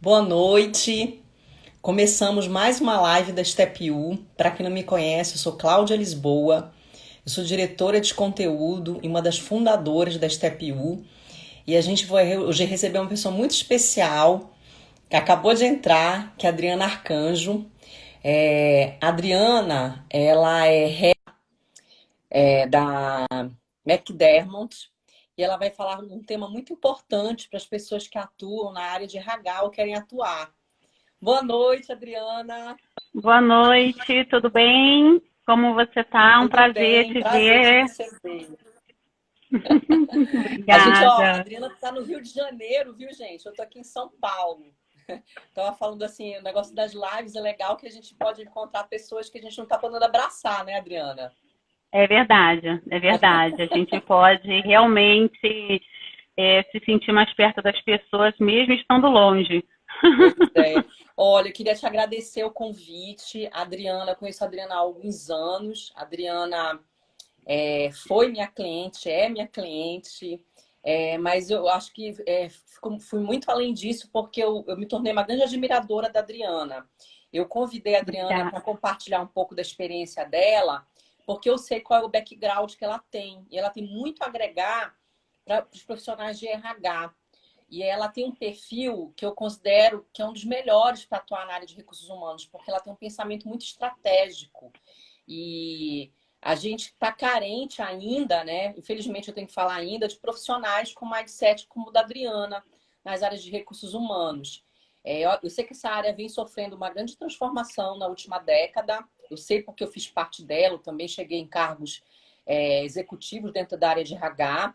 Boa noite. Começamos mais uma live da Step U. Para quem não me conhece, eu sou Cláudia Lisboa. Eu sou diretora de conteúdo e uma das fundadoras da Step U. E a gente vai hoje receber uma pessoa muito especial que acabou de entrar, que é a Adriana Arcanjo. A Adriana, ela da McDermott e ela vai falar de um tema muito importante para as pessoas que atuam na área de RH ou querem atuar. Boa noite, Adriana. Boa noite, tudo bem? Como você tá? Um Tudo prazer bem? te Prazer te ver. receber. A Obrigada. Adriana está no Rio de Janeiro, viu, gente? Eu tô aqui em São Paulo. Tava falando assim, o negócio das lives é legal que a gente pode encontrar pessoas que a gente não tá podendo abraçar, né, Adriana? É verdade, é verdade. A gente pode realmente se sentir mais perto das pessoas, mesmo estando longe. Pois é. Olha, eu queria te agradecer o convite. A Adriana, eu conheço a Adriana há alguns anos. A Adriana foi minha cliente, é minha cliente, mas eu acho que fui muito além disso, porque eu me tornei uma grande admiradora da Adriana. Eu convidei a Adriana Obrigada. para compartilhar um pouco da experiência dela, porque eu sei qual é o background que ela tem. E ela tem muito a agregar para os profissionais de RH. E ela tem um perfil que eu considero que é um dos melhores para atuar na área de recursos humanos, porque ela tem um pensamento muito estratégico. E a gente está carente ainda, né? Infelizmente eu tenho que falar ainda, de profissionais com mindset como o da Adriana, nas áreas de recursos humanos. Eu sei que essa área vem sofrendo uma grande transformação na última década. Eu sei porque eu fiz parte dela, eu também cheguei em cargos executivos dentro da área de RH.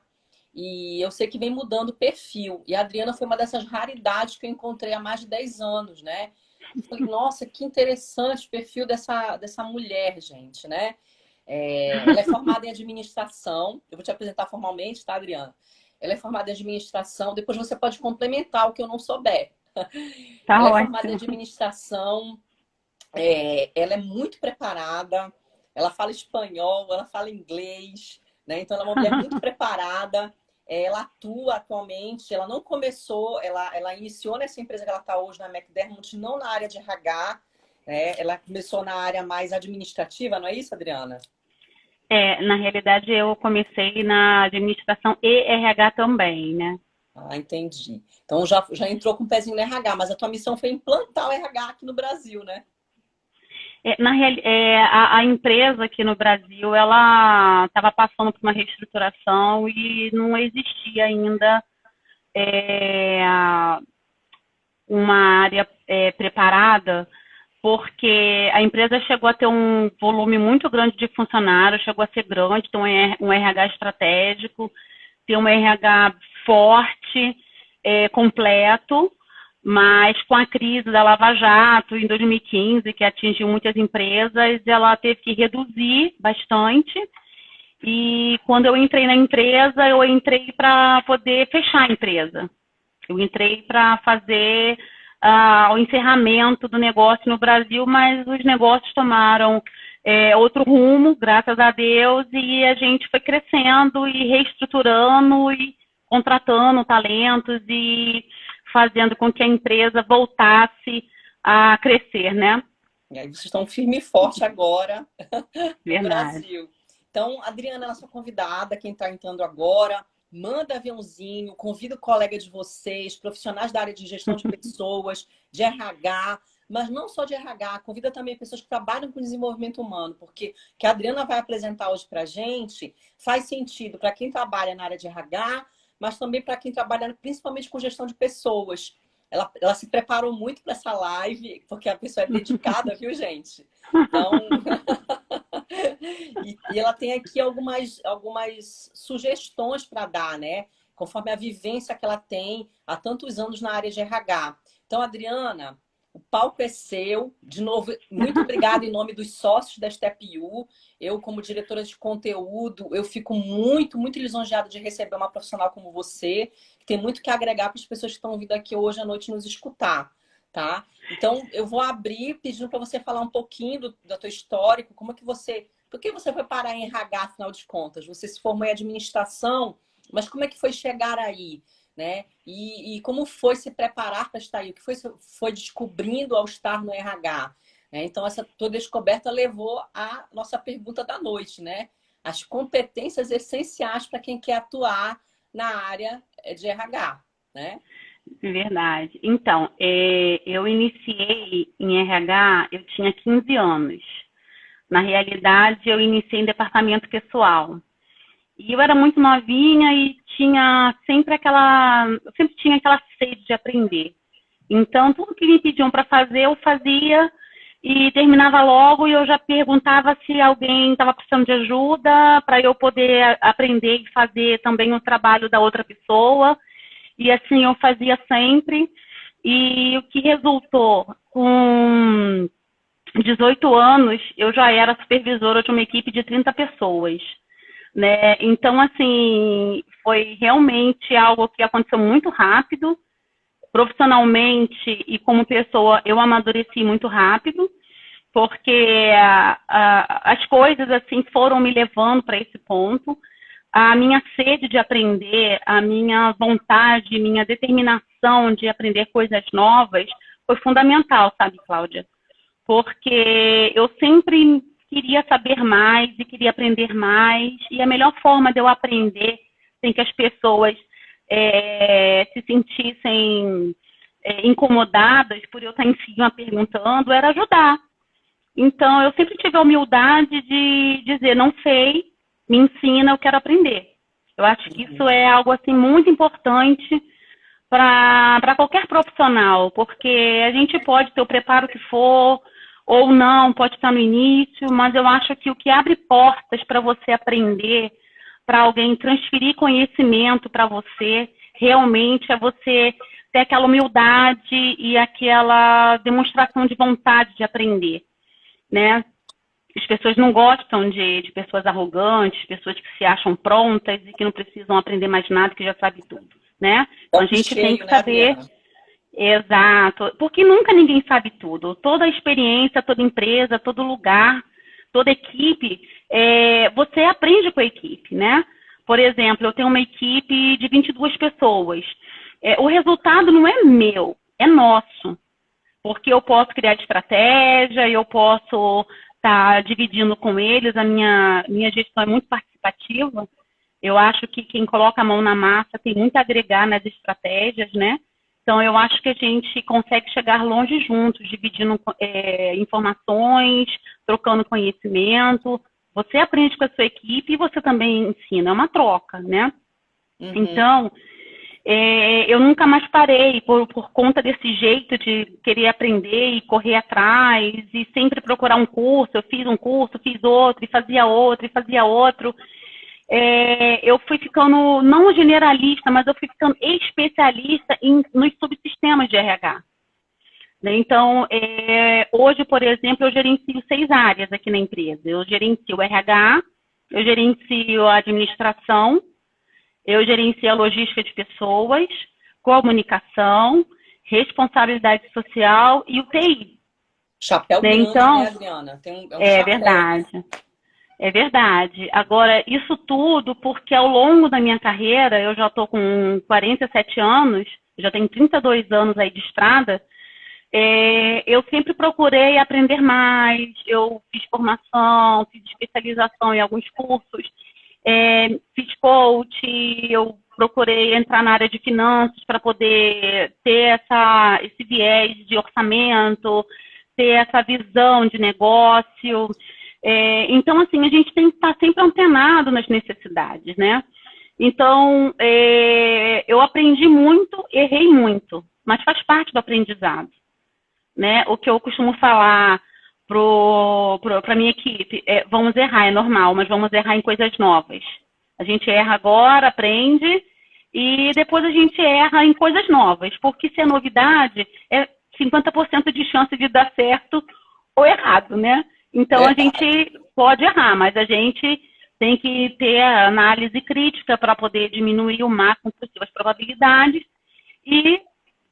E eu sei que vem mudando o perfil. E a Adriana foi uma dessas raridades que eu encontrei há mais de 10 anos, né? Eu falei, nossa, que interessante o perfil dessa mulher, gente, né? Ela é formada em administração. Eu vou te apresentar formalmente, tá, Adriana? Ela é formada em administração. Depois você pode complementar o que eu não souber. Tá Ela é formada em ótimo. administração. Ela é muito preparada. Ela fala espanhol, ela fala inglês, né? Então ela é uma mulher muito preparada. Ela atua atualmente. Ela não começou, ela iniciou nessa empresa que ela está hoje na McDermott, não na área de RH. Né? Ela começou na área mais administrativa, não é isso, Adriana? Na realidade, eu comecei na administração e RH também, né? Ah, entendi. Então já entrou com o pezinho no RH, mas a tua missão foi implantar o RH aqui no Brasil, né? A empresa aqui no Brasil, ela estava passando por uma reestruturação e não existia ainda é, uma área preparada, porque a empresa chegou a ter um volume muito grande de funcionários, chegou a ser grande, ter um RH estratégico, ter um RH forte, completo, mas com a crise da Lava Jato em 2015, que atingiu muitas empresas, ela teve que reduzir bastante. E quando eu entrei na empresa, eu entrei para poder fechar a empresa. Eu entrei para fazer o encerramento do negócio no Brasil, mas os negócios tomaram outro rumo, graças a Deus, e a gente foi crescendo e reestruturando e contratando talentos e fazendo com que a empresa voltasse a crescer, né? E aí vocês estão firme e forte agora no Verdade. Brasil. Então, Adriana, ela é sua convidada, quem está entrando agora, manda aviãozinho, convida o colega de vocês, profissionais da área de gestão de pessoas, de RH, mas não só de RH, convida também pessoas que trabalham com desenvolvimento humano, porque o que a Adriana vai apresentar hoje para a gente faz sentido para quem trabalha na área de RH, mas também para quem trabalha principalmente com gestão de pessoas. Ela se preparou muito para essa live, porque a pessoa é dedicada, viu, gente? Então, e ela tem aqui algumas sugestões para dar, né? Conforme a vivência que ela tem há tantos anos na área de RH. Então, Adriana, o palco é seu. De novo, muito obrigada em nome dos sócios da Step U. Eu, como diretora de conteúdo, eu fico muito, muito lisonjeada de receber uma profissional como você, que tem muito que agregar para as pessoas que estão vindo aqui hoje à noite nos escutar, tá? Então, eu vou abrir pedindo para você falar um pouquinho do teu histórico, como é que você... Por que você foi parar em RH, afinal de contas? Você se formou em administração, mas como é que foi chegar aí? né? E como foi se preparar para estar aí? O que foi descobrindo ao estar no RH? Né? Então, essa tua descoberta levou à nossa pergunta da noite, né? As competências essenciais para quem quer atuar na área de RH, né? Verdade. Então, eu iniciei em RH, eu tinha 15 anos. Na realidade, eu iniciei em departamento pessoal. E eu era muito novinha e eu sempre tinha aquela sede de aprender. Então, tudo que me pediam para fazer, eu fazia e terminava logo e eu já perguntava se alguém estava precisando de ajuda para eu poder aprender e fazer também o trabalho da outra pessoa. E assim eu fazia sempre. E o que resultou, com 18 anos, eu já era supervisora de uma equipe de 30 pessoas. Né? Então, assim, foi realmente algo que aconteceu muito rápido. Profissionalmente e como pessoa, eu amadureci muito rápido, porque as coisas, assim, foram me levando para esse ponto. A minha sede de aprender, a minha vontade, minha determinação de aprender coisas novas foi fundamental, sabe, Cláudia? Porque eu sempre queria saber mais e queria aprender mais, e a melhor forma de eu aprender sem que as pessoas se sentissem incomodadas por eu estar em cima perguntando era ajudar. Então, eu sempre tive a humildade de dizer, não sei, me ensina, eu quero aprender. Eu acho que isso é algo assim muito importante para qualquer profissional, porque a gente pode ter o preparo que for, ou não, pode estar no início, mas eu acho que o que abre portas para você aprender, para alguém transferir conhecimento para você, realmente é você ter aquela humildade e aquela demonstração de vontade de aprender, né? As pessoas não gostam de pessoas arrogantes, pessoas que se acham prontas e que não precisam aprender mais nada, que já sabe tudo, né? Então a gente tem que saber... Exato, porque nunca ninguém sabe tudo. Toda experiência, toda empresa, todo lugar, toda equipe, você aprende com a equipe, né? Por exemplo, eu tenho uma equipe de 22 pessoas. O resultado não é meu, é nosso. Porque eu posso criar estratégia, eu posso estar dividindo com eles, a minha gestão é muito participativa. Eu acho que quem coloca a mão na massa tem muito a agregar nas estratégias, né? Então, eu acho que a gente consegue chegar longe juntos, dividindo informações, trocando conhecimento. Você aprende com a sua equipe e você também ensina. É uma troca, né? Uhum. Então, eu nunca mais parei por conta desse jeito de querer aprender e correr atrás e sempre procurar um curso. Eu fiz um curso, fiz outro, e fazia outro, e fazia outro. Eu fui ficando, não generalista, mas eu fui ficando especialista nos subsistemas de RH. Então, hoje, por exemplo, eu gerencio 6 áreas aqui na empresa. Eu gerencio o RH, eu gerencio a administração, eu gerencio a logística de pessoas, comunicação, responsabilidade social e o TI. Chapéu grande, então, né, Adriana? É verdade. É verdade. Agora, isso tudo porque ao longo da minha carreira, eu já estou com 47 anos, já tenho 32 anos aí de estrada, eu sempre procurei aprender mais, eu fiz formação, fiz especialização em alguns cursos, fiz coach, eu procurei entrar na área de finanças para poder ter esse viés de orçamento, ter essa visão de negócio. Então, assim, a gente tem que estar sempre antenado nas necessidades, né? Então, eu aprendi muito, errei muito, mas faz parte do aprendizado, né? O que eu costumo falar para a minha equipe vamos errar, é normal, mas vamos errar em coisas novas. A gente erra agora, aprende, e depois a gente erra em coisas novas, porque se é novidade, é 50% de chance de dar certo ou errado, né? Então, a gente pode errar, mas a gente tem que ter a análise crítica para poder diminuir o máximo possível as probabilidades e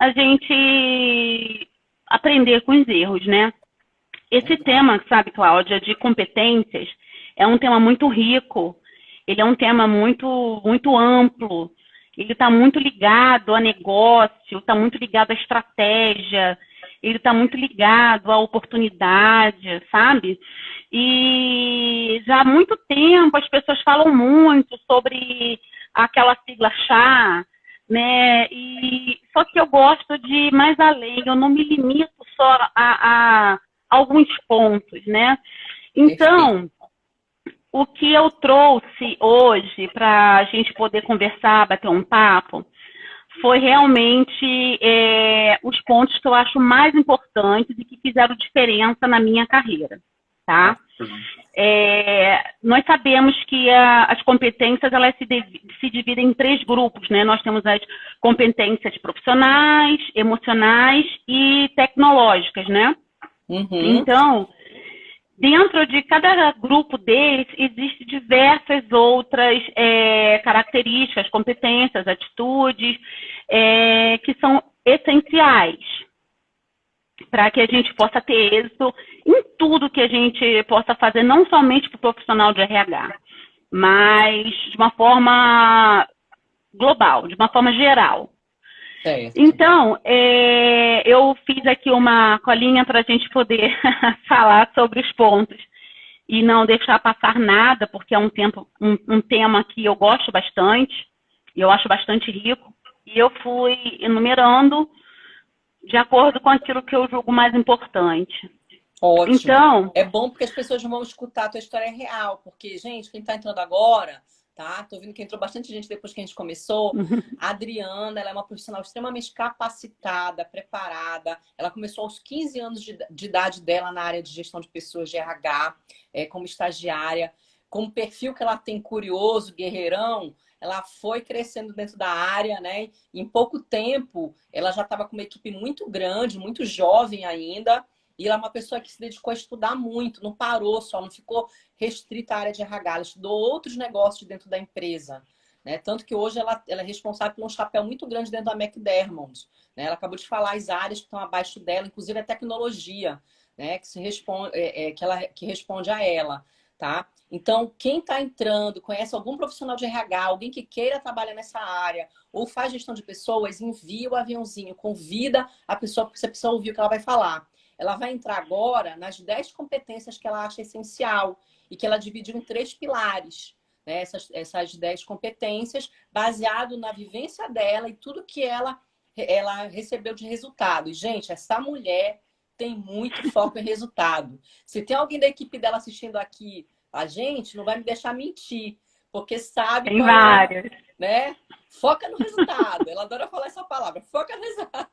a gente aprender com os erros, né? Esse tema, sabe, Cláudia, de competências, é um tema muito rico, ele é um tema muito, muito amplo. ele está muito ligado a negócio, está muito ligado à estratégia, ele está muito ligado à oportunidade, sabe? E já há muito tempo as pessoas falam muito sobre aquela sigla chá, né? E só que eu gosto de ir mais além, eu não me limito só a alguns pontos, né? Então, o que eu trouxe hoje para a gente poder conversar, bater um papo, foi realmente os pontos que eu acho mais importantes e que fizeram diferença na minha carreira, tá? Nós sabemos que as competências elas se dividem em 3 grupos, né? Nós temos as competências profissionais, emocionais e tecnológicas, né? Então, dentro de cada grupo deles, existem diversas outras características, competências, atitudes, que são essenciais para que a gente possa ter êxito em tudo que a gente possa fazer, não somente para o profissional de RH, mas de uma forma global, de uma forma geral. Certo. Então, eu fiz aqui uma colinha para a gente poder falar sobre os pontos e não deixar passar nada, porque é um tema que eu gosto bastante, e eu acho bastante rico, e eu fui enumerando de acordo com aquilo que eu julgo mais importante. Ótimo. Então, é bom porque as pessoas vão escutar a tua história real, porque, gente, quem está entrando agora, tá? Tô vendo que entrou bastante gente depois que a gente começou. A Adriana, ela é uma profissional extremamente capacitada, preparada. Ela começou aos 15 anos de idade dela na área de gestão de pessoas de RH, como estagiária. Com o perfil que ela tem curioso, guerreirão, ela foi crescendo dentro da área, né? Em pouco tempo, ela já estava com uma equipe muito grande, muito jovem ainda. E ela é uma pessoa que se dedicou a estudar muito, não parou só, não ficou restrita à área de RH, ela estudou outros negócios dentro da empresa, né? Tanto que hoje ela é responsável por um chapéu muito grande dentro da McDermott, né? Ela acabou de falar as áreas que estão abaixo dela, inclusive a tecnologia, né? Que responde a ela, tá? Então, quem está entrando, conhece algum profissional de RH, alguém que queira trabalhar nessa área, ou faz gestão de pessoas, envia o aviãozinho, convida a pessoa, porque a pessoa ouvir o que ela vai falar. Ela vai entrar agora nas 10 competências que ela acha essencial e que ela dividiu em 3 pilares, né? Essas 10 competências, baseado na vivência dela e tudo que ela recebeu de resultado. E, gente, essa mulher tem muito foco em resultado. Se tem alguém da equipe dela assistindo aqui, a gente não vai me deixar mentir, porque sabe tem vários, né? Foca no resultado. Ela adora falar essa palavra, foca no resultado.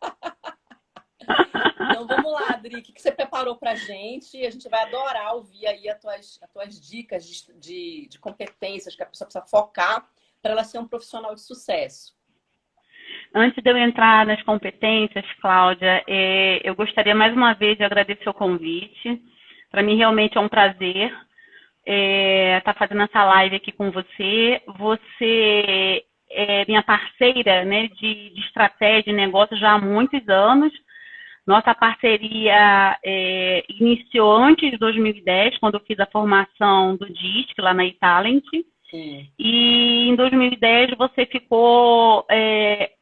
Então vamos lá, Adri, o que você preparou pra gente? A gente vai adorar ouvir aí as tuas dicas de competências que a pessoa precisa focar para ela ser um profissional de sucesso. Antes de eu entrar nas competências, Cláudia, eu gostaria mais uma vez de agradecer o convite. Para mim realmente é um prazer estar fazendo essa live aqui com você. Você é minha parceira, né, de estratégia de negócio já há muitos anos. Nossa parceria iniciou antes de 2010, quando eu fiz a formação do DISC lá na eTalent. E em 2010 você ficou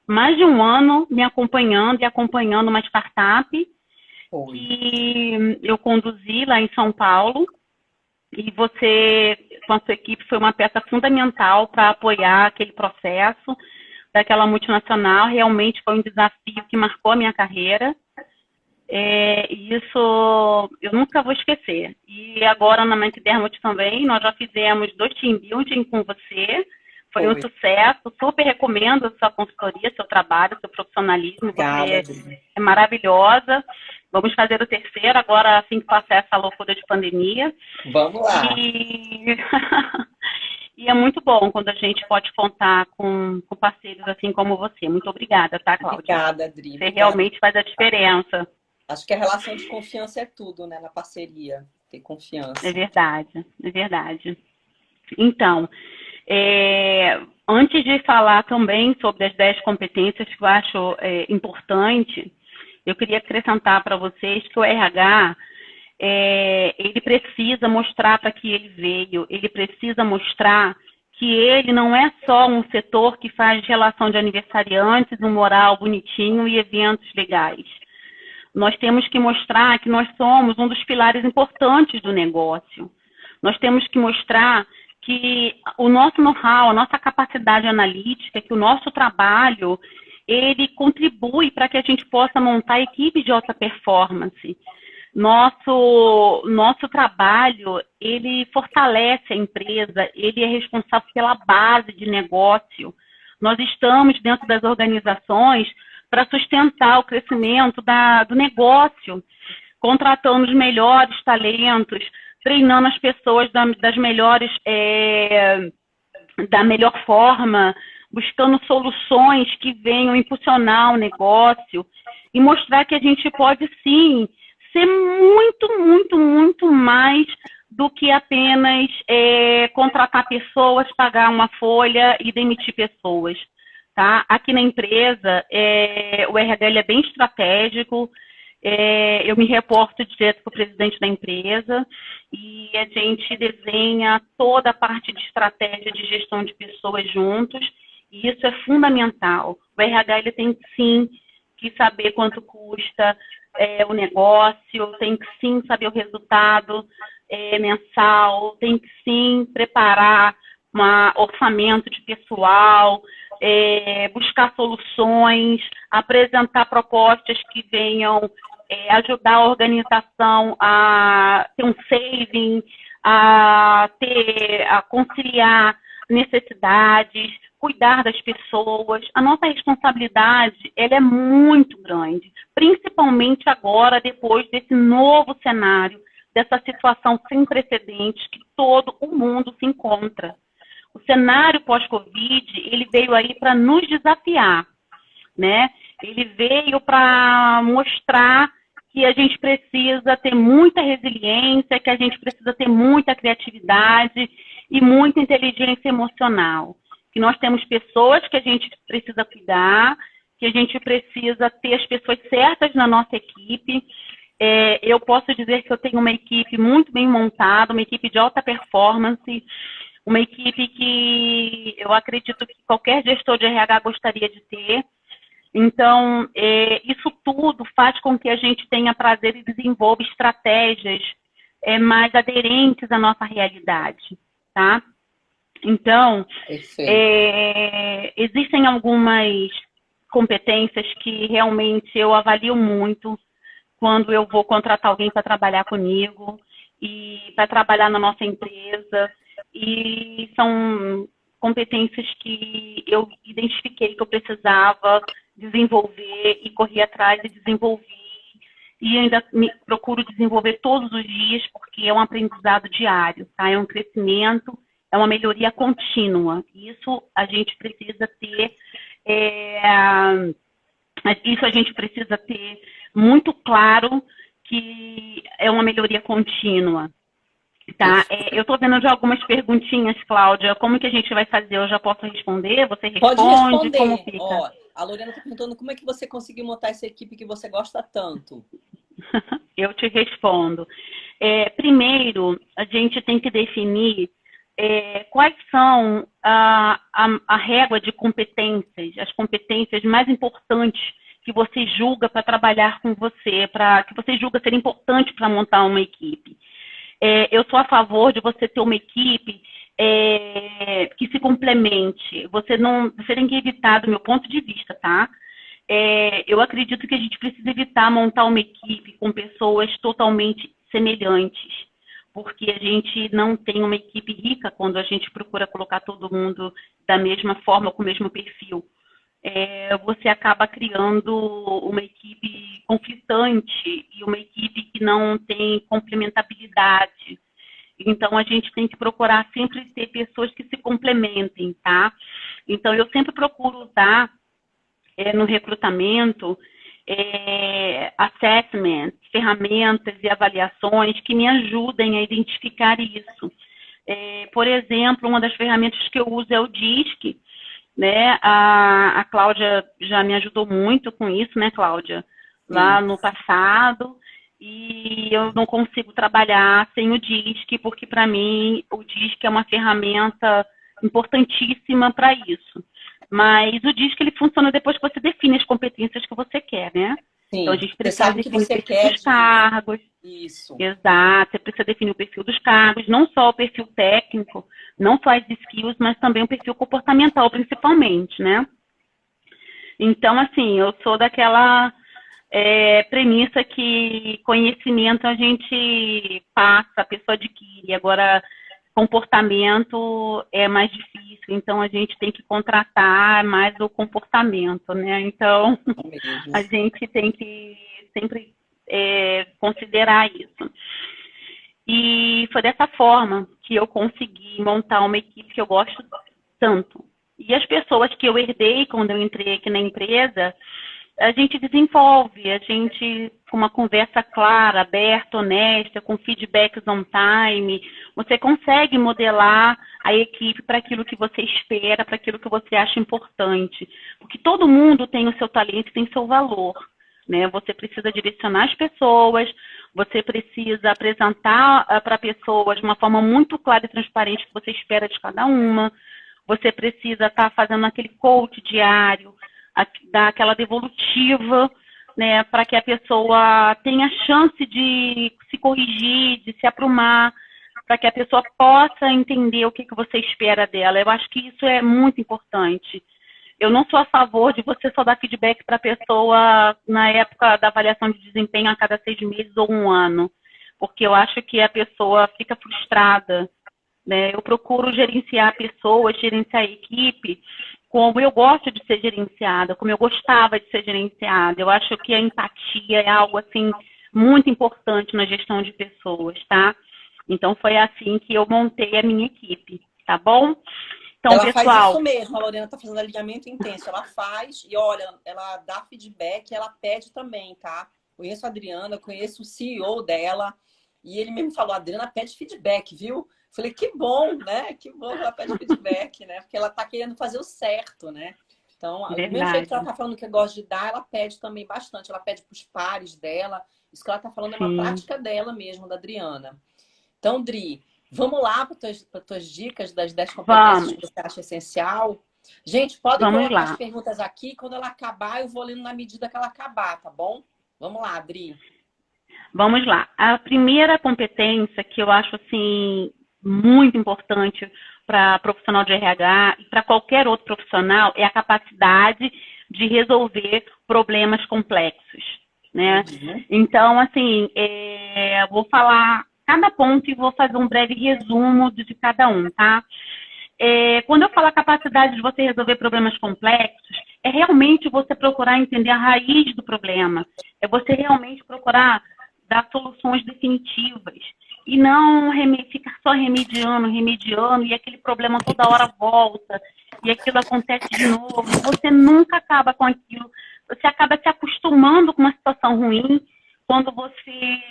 mais de um ano me acompanhando e acompanhando uma startup que eu conduzi lá em São Paulo. E você, com a sua equipe, foi uma peça fundamental para apoiar aquele processo daquela multinacional. Realmente foi um desafio que marcou a minha carreira. Isso eu nunca vou esquecer. E agora na McDermott também, nós já fizemos 2 team building com você. Foi um sucesso. Super recomendo a sua consultoria, seu trabalho, seu profissionalismo. Você é maravilhosa. Vamos fazer o 3º agora, assim que passar essa loucura de pandemia. Vamos lá. E é muito bom quando a gente pode contar com parceiros assim como você. Muito obrigada, tá, Cláudia? Obrigada, Adri. Você realmente faz a diferença. Acho que a relação de confiança é tudo, né, na parceria. Ter confiança. É verdade, é verdade. Então, antes de falar também sobre as 10 competências que eu acho importante, eu queria acrescentar para vocês que o RH, ele precisa mostrar para que ele veio, ele precisa mostrar que ele não é só um setor que faz relação de aniversariantes, um mural bonitinho e eventos legais. Nós temos que mostrar que nós somos um dos pilares importantes do negócio. Nós temos que mostrar que o nosso know-how, a nossa capacidade analítica, que o nosso trabalho, ele contribui para que a gente possa montar equipes de alta performance. Nosso trabalho, ele fortalece a empresa, ele é responsável pela base de negócio. Nós estamos dentro das organizações para sustentar o crescimento do negócio, contratando os melhores talentos, treinando as pessoas da melhor forma, buscando soluções que venham impulsionar o negócio e mostrar que a gente pode, sim, ser muito, muito, muito mais do que apenas contratar pessoas, pagar uma folha e demitir pessoas. Tá? Aqui na empresa, o RH ele é bem estratégico, eu me reporto direto para o presidente da empresa e a gente desenha toda a parte de estratégia de gestão de pessoas juntos e isso é fundamental. O RH ele tem sim que saber quanto custa o negócio, tem que sim saber o resultado mensal, tem que sim preparar um orçamento de pessoal, buscar soluções, apresentar propostas que venham ajudar a organização a ter um saving, a conciliar necessidades, cuidar das pessoas. A nossa responsabilidade ela é muito grande, principalmente agora, depois desse novo cenário, dessa situação sem precedentes que todo o mundo se encontra. O cenário pós-Covid, ele veio aí para nos desafiar, né? Ele veio para mostrar que a gente precisa ter muita resiliência, que a gente precisa ter muita criatividade e muita inteligência emocional. Que nós temos pessoas que a gente precisa cuidar, que a gente precisa ter as pessoas certas na nossa equipe. Eu posso dizer que eu tenho uma equipe muito bem montada, uma equipe de alta performance, uma equipe que eu acredito que qualquer gestor de RH gostaria de ter. Então, isso tudo faz com que a gente tenha prazer e desenvolva estratégias mais aderentes à nossa realidade, tá? Então, existem algumas competências que realmente eu avalio muito quando eu vou contratar alguém para trabalhar comigo e para trabalhar na nossa empresa. E são competências que eu identifiquei que eu precisava desenvolver e corri atrás e desenvolvi. E ainda procuro desenvolver todos os dias, porque é um aprendizado diário, tá? É um crescimento, é uma melhoria contínua. Isso a gente precisa ter, isso a gente precisa ter muito claro que é uma melhoria contínua. Tá, eu estou vendo já algumas perguntinhas, Cláudia. Como que a gente vai fazer? Eu já posso responder? Você responde? Pode responder. Como fica? Ó, a Lorena está perguntando como é que você conseguiu montar essa equipe que você gosta tanto. Eu te respondo. Primeiro, a gente tem que definir quais são a régua de competências, as competências mais importantes que você julga para trabalhar com você, que você julga ser importante para montar uma equipe. Eu sou a favor de você ter uma equipe que se complemente. Você tem que evitar, do meu ponto de vista, tá? Eu acredito que a gente precisa evitar montar uma equipe com pessoas totalmente semelhantes, porque a gente não tem uma equipe rica quando a gente procura colocar todo mundo da mesma forma, com o mesmo perfil. Você acaba criando uma equipe conflitante e uma equipe que não tem complementabilidade. Então, a gente tem que procurar sempre ter pessoas que se complementem, tá? Então, eu sempre procuro usar no recrutamento assessment, ferramentas e avaliações que me ajudem a identificar isso. Por exemplo, uma das ferramentas que eu uso é o DISC, né? A Cláudia já me ajudou muito com isso, né, Cláudia? Lá no passado, e eu não consigo trabalhar sem o DISC, porque para mim o DISC é uma ferramenta importantíssima para isso. Mas o DISC, ele funciona depois que você define as competências que você quer, né? Sim. Então, a gente Você precisa sabe que definir o você perfil quer dos cargos. Isso. Exato, você precisa definir o perfil dos cargos, não só o perfil técnico, não só as skills, mas também o perfil comportamental, principalmente, né? Então, assim, eu sou daquela premissa que conhecimento a gente passa, a pessoa adquire. Agora, comportamento é mais difícil, então a gente tem que contratar mais o comportamento, né? Então, a gente tem que sempre considerar isso. E foi dessa forma que eu consegui montar uma equipe que eu gosto tanto. E as pessoas que eu herdei quando eu entrei aqui na empresa, a gente desenvolve, a gente, com uma conversa clara, aberta, honesta, com feedbacks on time, você consegue modelar a equipe para aquilo que você espera, para aquilo que você acha importante. Porque todo mundo tem o seu talento e tem seu valor, né? Você precisa direcionar as pessoas, você precisa apresentar para pessoas de uma forma muito clara e transparente o que você espera de cada uma. Você precisa estar fazendo aquele coach diário, dar aquela devolutiva, né, para que a pessoa tenha chance de se corrigir, de se aprumar, para que a pessoa possa entender o que você espera dela. Eu acho que isso é muito importante. Eu não sou a favor de você só dar feedback para a pessoa na época da avaliação de desempenho a cada 6 meses ou 1 ano, porque eu acho que a pessoa fica frustrada, né? Eu procuro gerenciar pessoas, gerenciar a equipe como eu gosto de ser gerenciada, como eu gostava de ser gerenciada. Eu acho que a empatia é algo, assim, muito importante na gestão de pessoas, tá? Então, foi assim que eu montei a minha equipe, tá bom? Então, ela pessoal... faz isso mesmo, a Lorena está fazendo alinhamento intenso. Ela faz e, olha, ela dá feedback, ela pede também, tá? Conheço a Adriana, conheço o CEO dela, e ele mesmo falou, a Adriana pede feedback, viu? Falei, que bom, né? Que bom que ela pede feedback, né? Porque ela tá querendo fazer o certo, né? Então, do mesmo jeito que ela tá falando que gosta de dar, ela pede também bastante. Ela pede para os pares dela. Isso que ela tá falando é uma prática dela mesmo, da Adriana. Então, Dri, vamos lá para tuas dicas das 10 competências que você acha essencial. Gente, podem colocar as perguntas aqui. Quando ela acabar, eu vou lendo na medida que ela acabar, tá bom? Vamos lá, Dri. Vamos lá. A primeira competência que eu acho, assim, muito importante para profissional de RH e para qualquer outro profissional é a capacidade de resolver problemas complexos, né? Então, assim, vou falar cada ponto e vou fazer um breve resumo de cada um, tá? Quando eu falo a capacidade de você resolver problemas complexos, é realmente você procurar entender a raiz do problema, é você realmente procurar dar soluções definitivas e não ficar só remediando e aquele problema toda hora volta e aquilo acontece de novo e você nunca acaba com aquilo. Você acaba se acostumando com uma situação ruim quando você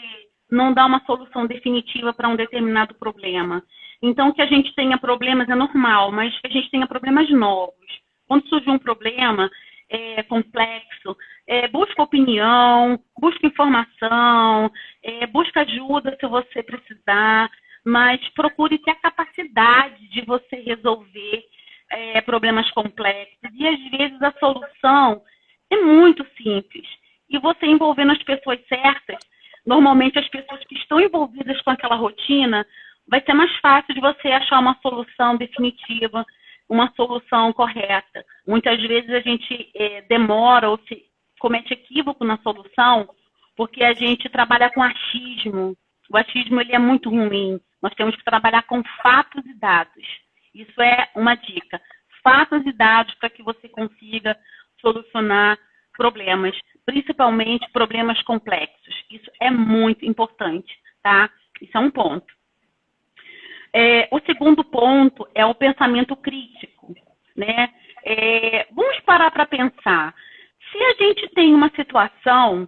não dá uma solução definitiva para um determinado problema. Então, que a gente tenha problemas é normal, mas que a gente tenha problemas novos. Quando surge um problema complexo, busca opinião, busca informação, busca ajuda se você precisar, mas procure ter a capacidade de você resolver problemas complexos. E, às vezes, a solução é muito simples. E você envolvendo as pessoas certas, normalmente as pessoas que estão envolvidas com aquela rotina, vai ser mais fácil de você achar uma solução definitiva, uma solução correta. Muitas vezes a gente demora ou se comete equívoco na solução porque a gente trabalha com achismo. O achismo ele é muito ruim. Nós temos que trabalhar com fatos e dados. Isso é uma dica. Fatos e dados para que você consiga solucionar problemas, principalmente problemas complexos. Isso é muito importante, tá? Isso é um ponto. O segundo ponto é o pensamento crítico, né? Vamos parar para pensar. Se a gente tem uma situação,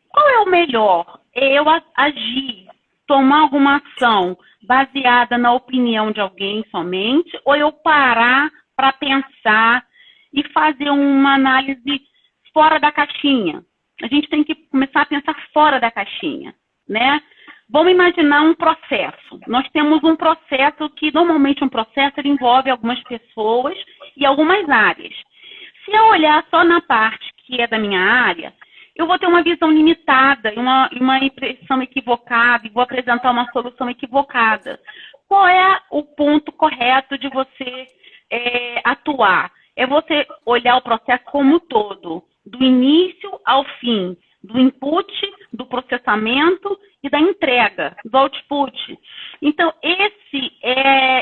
qual é o melhor? Eu agir, tomar alguma ação baseada na opinião de alguém somente, ou eu parar para pensar e fazer uma análise fora da caixinha? A gente tem que começar a pensar fora da caixinha, né? Vamos imaginar um processo. Nós temos um processo que, normalmente, um processo ele envolve algumas pessoas e algumas áreas. Se eu olhar só na parte que é da minha área, eu vou ter uma visão limitada e uma impressão equivocada e vou apresentar uma solução equivocada. Qual é o ponto correto de você atuar? É você olhar o processo como um todo, do início ao fim, do input, do processamento e da entrega, do output. Então, esse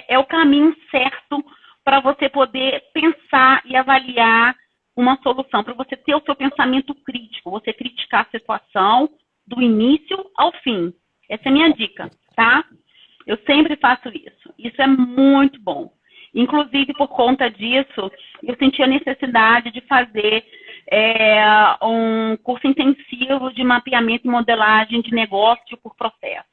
é o caminho certo para você poder pensar e avaliar uma solução, para você ter o seu pensamento crítico, você criticar a situação do início ao fim. Essa é a minha dica, tá? Eu sempre faço isso. Isso é muito bom. Inclusive, por conta disso, eu senti a necessidade de fazer um curso intensivo de mapeamento e modelagem de negócio por processo.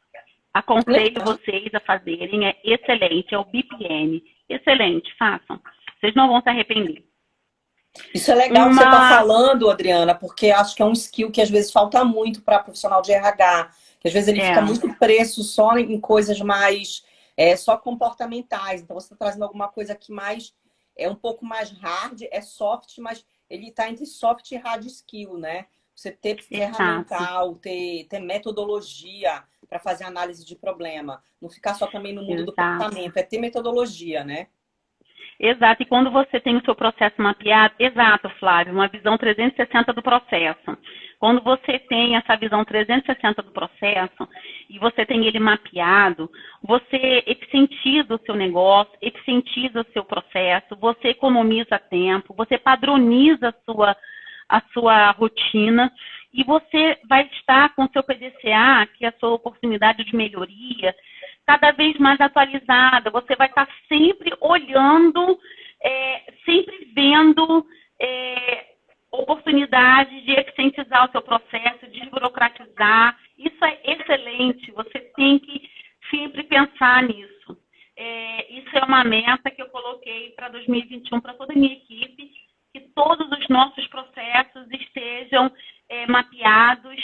Aconselho vocês a fazerem, é excelente, é o BPM. Excelente, façam. Vocês não vão se arrepender. Isso é legal que você está falando, Adriana, porque acho que é um skill que às vezes falta muito para profissional de RH. Que às vezes ele fica muito preso só em coisas mais só comportamentais. Então você está trazendo alguma coisa que é um pouco mais hard, é soft, mas ele está entre soft e hard skill, né? Você ter ferramental, ter metodologia para fazer análise de problema. Não ficar só também no mundo do comportamento, é ter metodologia, né? Exato, e quando você tem o seu processo mapeado, exato, Flávio, uma visão 360 do processo. Quando você tem essa visão 360 do processo e você tem ele mapeado, você eficientiza o seu negócio, eficientiza o seu processo, você economiza tempo, você padroniza a sua rotina e você vai estar com o seu PDCA, que é a sua oportunidade de melhoria, cada vez mais atualizada. Você vai estar sempre olhando, sempre vendo oportunidades de eficientizar o seu processo, de desburocratizar. Isso é excelente. Você tem que sempre pensar nisso. Isso é uma meta que eu coloquei para 2021 para toda a minha equipe, que todos os nossos processos estejam mapeados.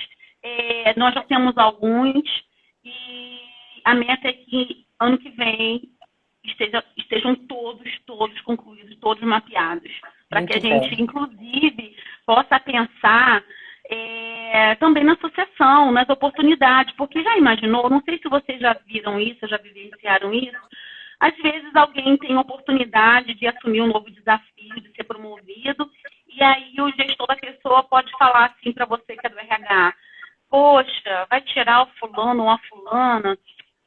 Nós já temos alguns e a meta é que ano que vem estejam todos concluídos, todos mapeados, para que a gente, inclusive, possa pensar também na sucessão, nas oportunidades, porque já imaginou, não sei se vocês já viram isso, já vivenciaram isso, às vezes alguém tem a oportunidade de assumir um novo desafio, de ser promovido, e aí o gestor da pessoa pode falar assim para você que é do RH, poxa, vai tirar o fulano ou a fulana,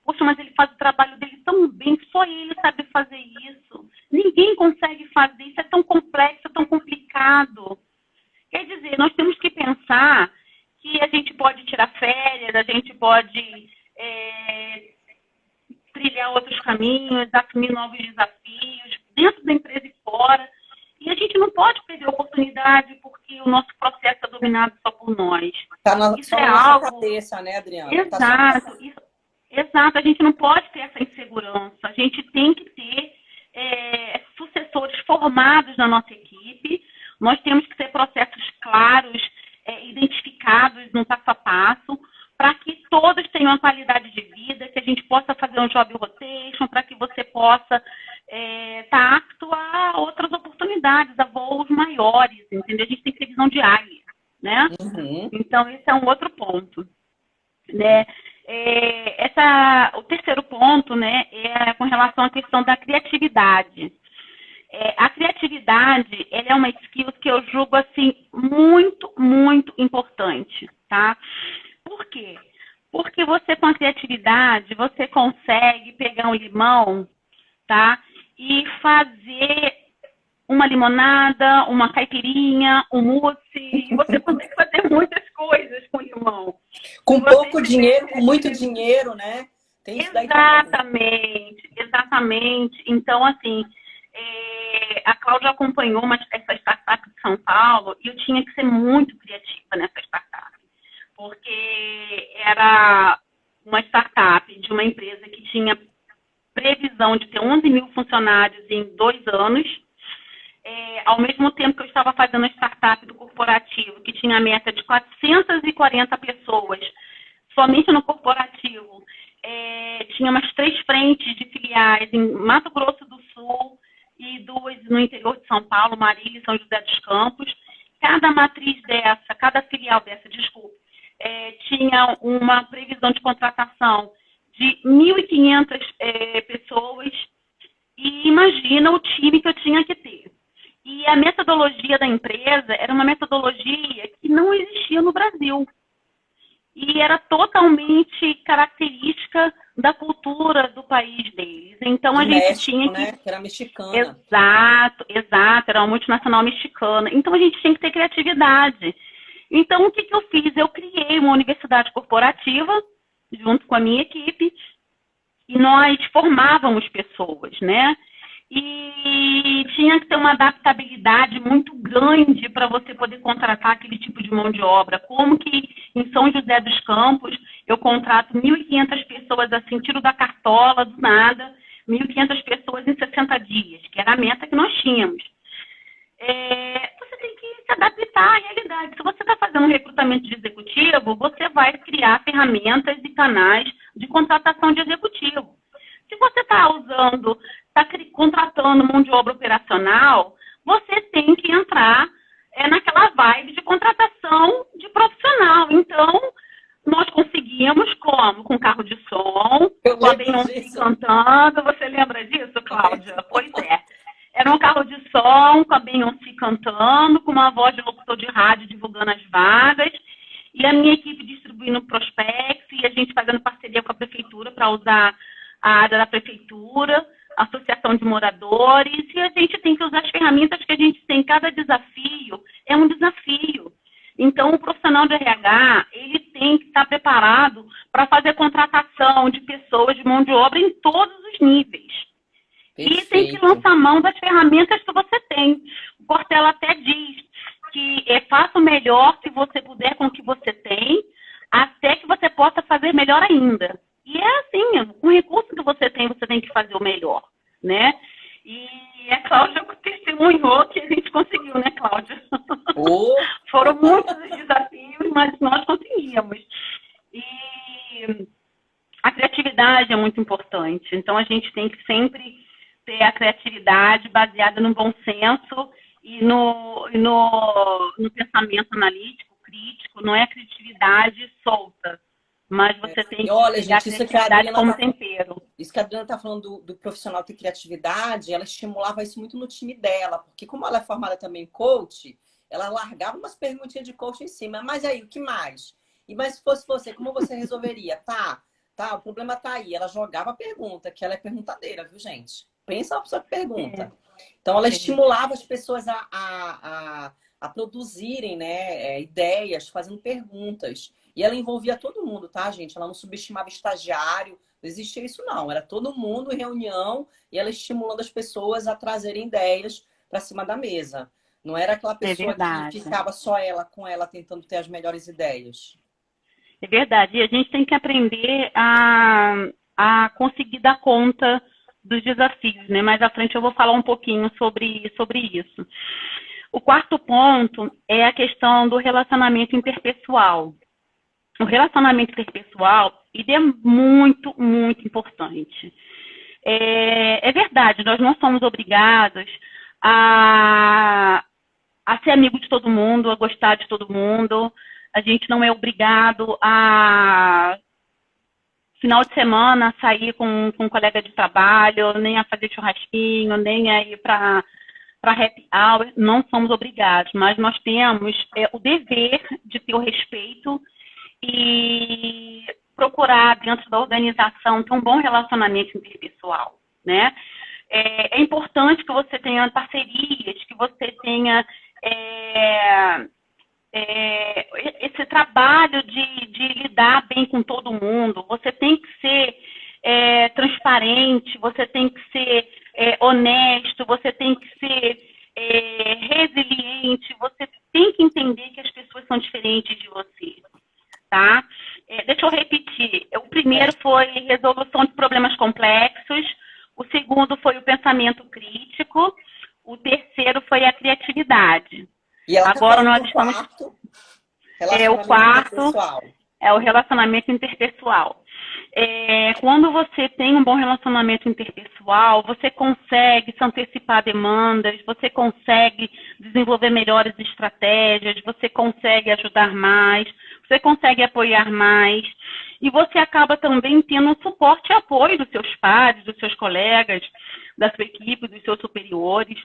poxa, mas ele faz o trabalho dele tão bem, só ele sabe fazer isso. Ninguém consegue fazer, isso é tão complexo, é tão complicado. Quer dizer, nós temos que pensar que a gente pode tirar férias, a gente pode trilhar outros caminhos, assumir novos desafios, dentro da empresa e fora. E a gente não pode perder a oportunidade porque o nosso processo é dominado só por nós. Isso é algo... cabeça, né, Adriana? Exato. Exato, a gente não pode ter essa insegurança. A gente tem que ter sucessores formados na nossa equipe. Nós temos que ter processos claros, identificados no passo a passo, para que todos tenham uma qualidade de vida, que a gente possa fazer um job rotation, para que você possa estar apto a outras oportunidades, a voos maiores, entendeu? A gente tem que ter visão de águia, né? Uhum. Então, esse é um outro ponto, né? O terceiro ponto, né, é com relação à questão da criatividade. A criatividade, ela é uma skill que eu julgo, assim, muito, muito importante, tá? Por quê? Porque você, com a criatividade, você consegue pegar um limão, tá? E fazer uma limonada, uma caipirinha, um mousse, e você consegue fazer muitas coisas com limão. Com pouco dinheiro, com muito dinheiro, né? Tem isso daí também. Exatamente. Então, assim, a Cláudia acompanhou essa startup de São Paulo e eu tinha que ser muito criativa nessa startup, porque era uma startup de uma empresa que tinha previsão de ter 11 mil funcionários em 2 anos, ao mesmo tempo que eu estava fazendo a startup do corporativo, que tinha a meta de 440 pessoas somente no corporativo, Paulo, Marília e São José dos Campos. Cada filial dessa, desculpa, tinha uma previsão de contratação de 1.500 pessoas, e imagina o time que eu tinha que ter. E a metodologia da empresa era uma metodologia que não existia no Brasil. E era totalmente característica da cultura do país deles. Então, a gente tinha que... né? Que era mexicana. Exato, era uma multinacional mexicana. Então, a gente tinha que ter criatividade. Então, o que eu fiz? Eu criei uma universidade corporativa, junto com a minha equipe, e nós formávamos pessoas, né? E tinha que ter uma adaptabilidade muito grande para você poder contratar aquele tipo de mão de obra. Como que em São José dos Campos eu contrato 1.500 pessoas assim, tiro da cartola, do nada, 1.500 pessoas em 60 dias, que era a meta que nós tínhamos. Você tem que se adaptar à realidade. Se você está fazendo um recrutamento de executivo, você vai criar ferramentas e canais de contratação de executivo. Se você está contratando mão de obra operacional, você tem que entrar naquela vibe de contratação de profissional. Então, nós conseguimos como? Com carro de som, com a Beyoncé cantando. Você lembra disso, Cláudia? Pois é. Era um carro de som, com a Beyoncé cantando, com uma voz de locutor de rádio divulgando as vagas, e a minha equipe distribuindo prospectos, e a gente fazendo parceria com a prefeitura para usar a área da prefeitura, associação de moradores, e a gente tem que usar as ferramentas que a gente tem. Cada desafio é um desafio. Então, o profissional de RH, ele tem que estar preparado para fazer contratação de pessoas de mão de obra em todos os níveis. Perfeito. E tem que lançar mão das ferramentas que você tem. O Cortella até diz que faça o melhor se você puder com o que você tem, até que você possa fazer melhor ainda. E é assim, com o recurso que você tem que fazer o melhor, né? E a Cláudia testemunhou que a gente conseguiu, né, Cláudia? Foram muitos os desafios, mas nós conseguimos. E a criatividade é muito importante. Então, a gente tem que sempre ter a criatividade baseada no bom senso e no pensamento analítico, crítico. Não é a criatividade solta. Mas você tem que olha, gente, isso que a Adriana como tempero. Isso que a Adriana está falando do profissional ter criatividade, ela estimulava isso muito no time dela, porque como ela é formada também em coach, ela largava umas perguntinhas de coach em cima. Mas aí, o que mais? E mas se fosse você, como você resolveria? Tá, o problema tá aí. Ela jogava a pergunta, que ela é perguntadeira, viu, gente? Pensa na pessoa que pergunta. Então, ela estimulava as pessoas a produzirem, né, ideias, fazendo perguntas. E ela envolvia todo mundo, tá, gente? Ela não subestimava estagiário, não existia isso, não. Era todo mundo em reunião e ela estimulando as pessoas a trazerem ideias para cima da mesa. Não era aquela pessoa que ficava só ela com ela tentando ter as melhores ideias. É verdade. E a gente tem que aprender a conseguir dar conta dos desafios, né? Mais à frente eu vou falar um pouquinho sobre isso. O quarto ponto é a questão do relacionamento interpessoal. O relacionamento interpessoal, ele é muito, muito importante. É verdade, nós não somos obrigados a ser amigo de todo mundo, a gostar de todo mundo. A gente não é obrigado a, final de semana, sair com um colega de trabalho, nem a fazer churrasquinho, nem a ir para happy hour. Não somos obrigados, mas nós temos o dever de ter o respeito e procurar, dentro da organização, ter um bom relacionamento interpessoal, né? É importante que você tenha parcerias, que você tenha esse trabalho de lidar bem com todo mundo. Você tem que ser transparente, você tem que ser honesto, você tem que ser resiliente, você tem que entender que as pessoas são diferentes de você. Tá? Deixa eu repetir. O primeiro foi resolução de problemas complexos. O segundo foi o pensamento crítico. O terceiro foi a criatividade. E ela agora nós estamos... o quarto é o relacionamento interpessoal. Quando você tem um bom relacionamento interpessoal, você consegue se antecipar a demandas, você consegue desenvolver melhores estratégias, você consegue ajudar mais, você consegue apoiar mais, e você acaba também tendo suporte e apoio dos seus pares, dos seus colegas, da sua equipe, dos seus superiores.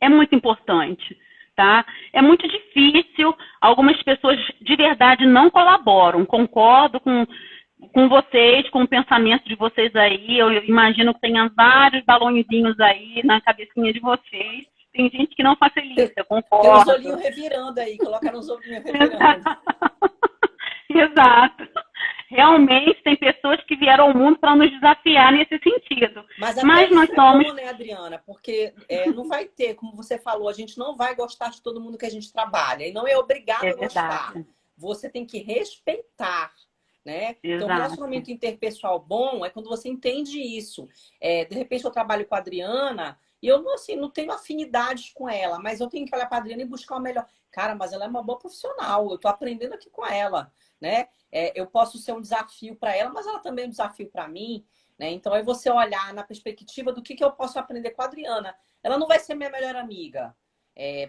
É muito importante, tá? É muito difícil, algumas pessoas de verdade não colaboram, concordo com vocês, com o pensamento de vocês aí, eu imagino que tenha vários balõezinhos aí na cabecinha de vocês. Tem gente que não facilita, concordo. Tem uns olhinhos revirando aí, coloca nos olhinhos revirando. Exato. Realmente tem pessoas que vieram ao mundo para nos desafiar nesse sentido. Mas nós somos... bom, né, Adriana? Porque não vai ter, como você falou, a gente não vai gostar de todo mundo que a gente trabalha. E não é obrigado a gostar. Você tem que respeitar. Né? Então, um relacionamento interpessoal bom é quando você entende isso. De repente, eu trabalho com a Adriana e eu assim, não tenho afinidades com ela, mas eu tenho que olhar para a Adriana e buscar uma melhor. Cara, mas ela é uma boa profissional, eu estou aprendendo aqui com ela. Né? Eu posso ser um desafio para ela, mas ela também é um desafio para mim. Né? Então, é você olhar na perspectiva do que eu posso aprender com a Adriana. Ela não vai ser minha melhor amiga.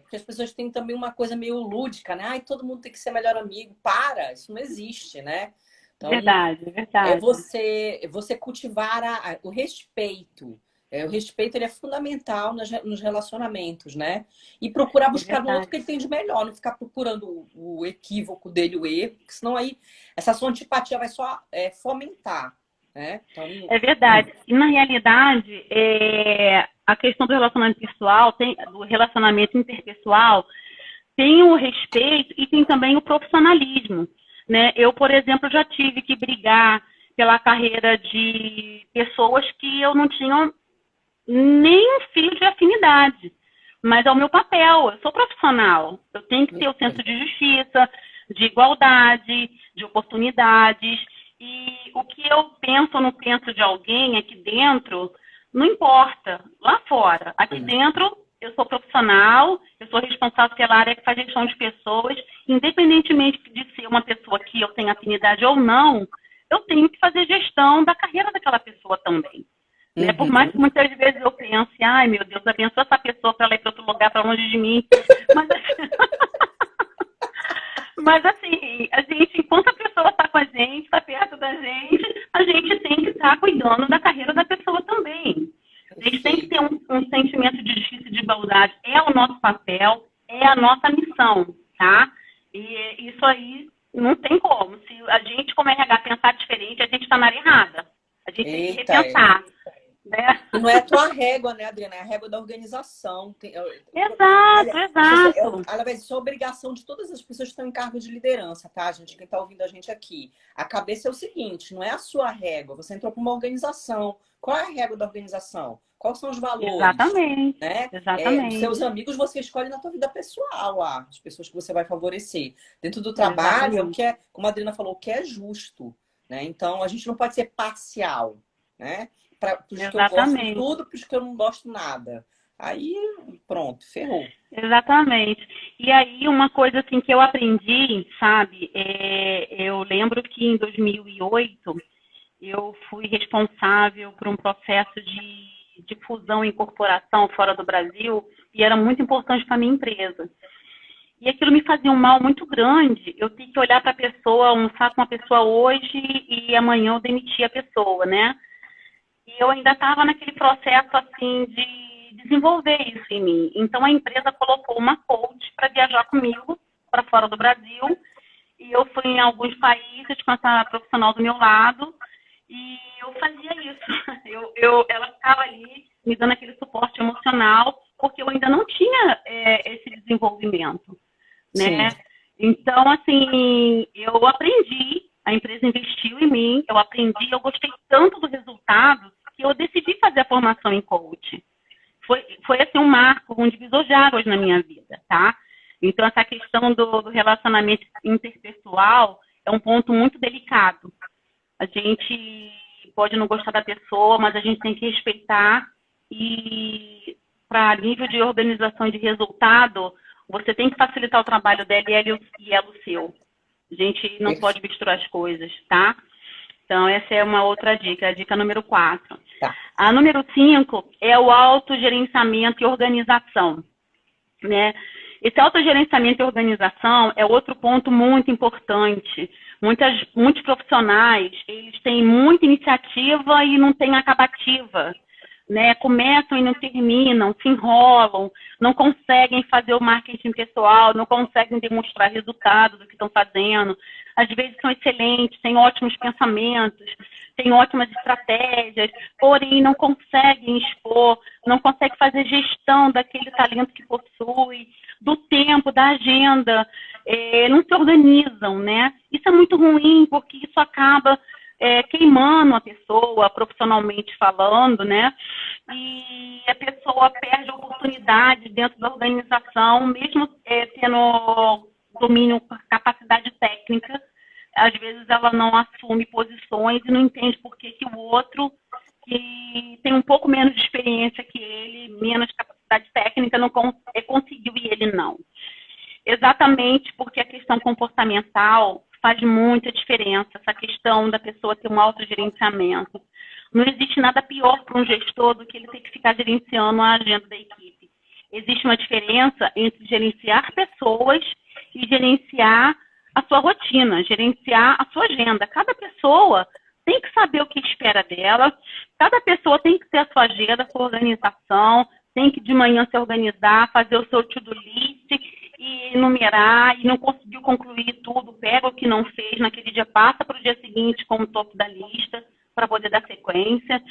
Porque as pessoas têm também uma coisa meio lúdica, né? Ai, todo mundo tem que ser melhor amigo. Para, isso não existe, né? Então, verdade. É você cultivar o respeito. O respeito ele é fundamental nos relacionamentos, né? E procurar buscar no outro que ele tem de melhor, não ficar procurando o equívoco dele, o erro, porque senão aí essa sua antipatia vai só fomentar. Né? Então... É verdade. E na realidade, a questão do relacionamento pessoal, do relacionamento interpessoal, tem o respeito e tem também o profissionalismo. Né? Eu, por exemplo, já tive que brigar pela carreira de pessoas que eu não tinha nem um fio de afinidade. Mas é o meu papel, eu sou profissional. Eu tenho que ter o senso de justiça, de igualdade, de oportunidades. E o que eu penso ou não penso de alguém aqui dentro, não importa. Lá fora, aqui dentro... Eu sou profissional, eu sou responsável pela área que faz gestão de pessoas, independentemente de ser uma pessoa que eu tenho afinidade ou não, eu tenho que fazer gestão da carreira daquela pessoa também. Né? Por mais que muitas vezes eu pense, ai meu Deus, abençoa essa pessoa para ela ir para outro lugar, para longe de mim. Mas assim, a gente, enquanto a pessoa está com a gente, está perto da gente, a gente tem que estar cuidando da carreira da pessoa também. A gente tem que ter um sentimento de justiça e de igualdade. É o nosso papel, é a nossa missão, tá? E isso aí não tem como. Se a gente, como RH, pensar diferente, a gente está na área errada. A gente tem que repensar. Né? E não é a tua régua, né, Adriana? É a régua da organização. Exato. Isso é obrigação de todas as pessoas que estão em cargo de liderança, tá, gente? Quem está ouvindo a gente aqui. A cabeça é o seguinte, não é a sua régua. Você entrou para uma organização. Qual é a régua da organização? Quais são os valores? Exatamente. Né? Exatamente. Os seus amigos você escolhe na tua vida pessoal, as pessoas que você vai favorecer. Dentro do trabalho, o que é, como a Adriana falou, o que é justo. Né? Então, a gente não pode ser parcial. Né? Para os que eu gosto de tudo, para os que eu não gosto nada. Aí, pronto, ferrou. Exatamente. E aí, uma coisa assim que eu aprendi, sabe? Eu lembro que em 2008, eu fui responsável por um processo de fusão e incorporação fora do Brasil e era muito importante para a minha empresa. E aquilo me fazia um mal muito grande. Eu tinha que olhar para a pessoa, almoçar com uma pessoa hoje e amanhã eu demitir a pessoa, né? E eu ainda estava naquele processo, assim, de desenvolver isso em mim. Então, a empresa colocou uma coach para viajar comigo para fora do Brasil. E eu fui em alguns países com essa profissional do meu lado. E eu fazia isso. Ela ficava ali me dando aquele suporte emocional, porque eu ainda não tinha esse desenvolvimento, né? Então, assim, eu aprendi, a empresa investiu em mim, eu aprendi, eu gostei tanto do resultado que eu decidi fazer a formação em coach. Foi assim, um marco, um divisor de águas na minha vida, tá? Então, essa questão do relacionamento interpessoal é um ponto muito delicado. A gente pode não gostar da pessoa, mas a gente tem que respeitar e, para nível de organização e de resultado, você tem que facilitar o trabalho dela e ela o seu. A gente não pode misturar as coisas, tá? Então, essa é uma outra dica, a dica número 4. Tá. A número 5 é o autogerenciamento e organização, né? Esse autogerenciamento e organização é outro ponto muito importante. Muitos profissionais, eles têm muita iniciativa e não têm acabativa, né? Começam e não terminam, se enrolam, não conseguem fazer o marketing pessoal, não conseguem demonstrar resultado do que estão fazendo. Às vezes são excelentes, têm ótimos pensamentos, têm ótimas estratégias, porém não conseguem expor, não conseguem fazer gestão daquele talento que possui, do tempo, da agenda, não se organizam, né? Isso é muito ruim, porque isso acaba queimando a pessoa, profissionalmente falando, né? E a pessoa perde a oportunidade dentro da organização, mesmo tendo domínio, capacidade técnica, às vezes ela não assume posições e não entende por que o outro, que tem um pouco menos de experiência que ele, menos capacidade técnica, não conseguiu e ele não. Exatamente porque a questão comportamental faz muita diferença, essa questão da pessoa ter um autogerenciamento. Não existe nada pior para um gestor do que ele ter que ficar gerenciando a agenda da equipe. Existe uma diferença entre gerenciar pessoas e gerenciar a sua rotina, gerenciar a sua agenda. Cada pessoa tem que saber o que espera dela, cada pessoa tem que ter a sua agenda, a sua organização, tem que de manhã se organizar, fazer o seu to-do list e numerar, e não conseguiu concluir tudo, pega o que não fez naquele dia, passa para o dia seguinte como topo da lista, para poder dar sequência.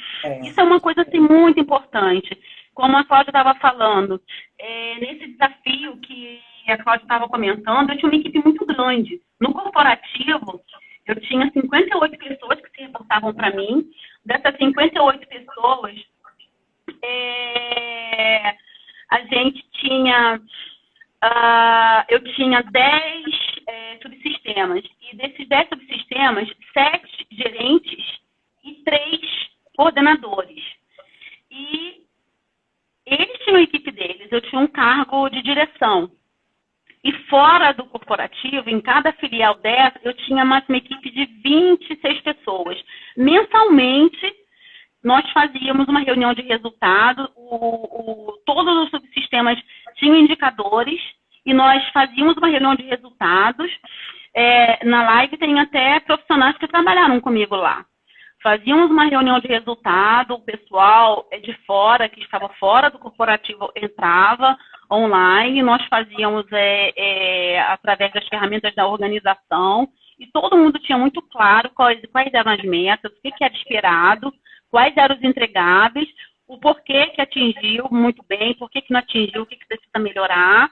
Isso é uma coisa assim, muito importante. Como a Cláudia estava falando, nesse desafio que a Cláudia estava comentando, eu tinha uma equipe muito grande. No corporativo, eu tinha 58 pessoas que se reportavam para mim. Dessas 58 pessoas, a gente tinha... eu tinha 10 subsistemas. E desses 10 subsistemas, 7 gerentes e 3 coordenadores. E eles tinham a equipe deles, eu tinha um cargo de direção. E fora do corporativo, em cada filial dessa, eu tinha mais uma equipe de 26 pessoas. Mensalmente, nós fazíamos uma reunião de resultado, todos os subsistemas tinham indicadores, e nós fazíamos uma reunião de resultados. Na live tem até profissionais que trabalharam comigo lá. Fazíamos uma reunião de resultado, o pessoal de fora, que estava fora do corporativo, entrava online, nós fazíamos através das ferramentas da organização, e todo mundo tinha muito claro quais eram as metas, o que era esperado, quais eram os entregáveis, o porquê que atingiu muito bem, por que não atingiu, o que precisa melhorar.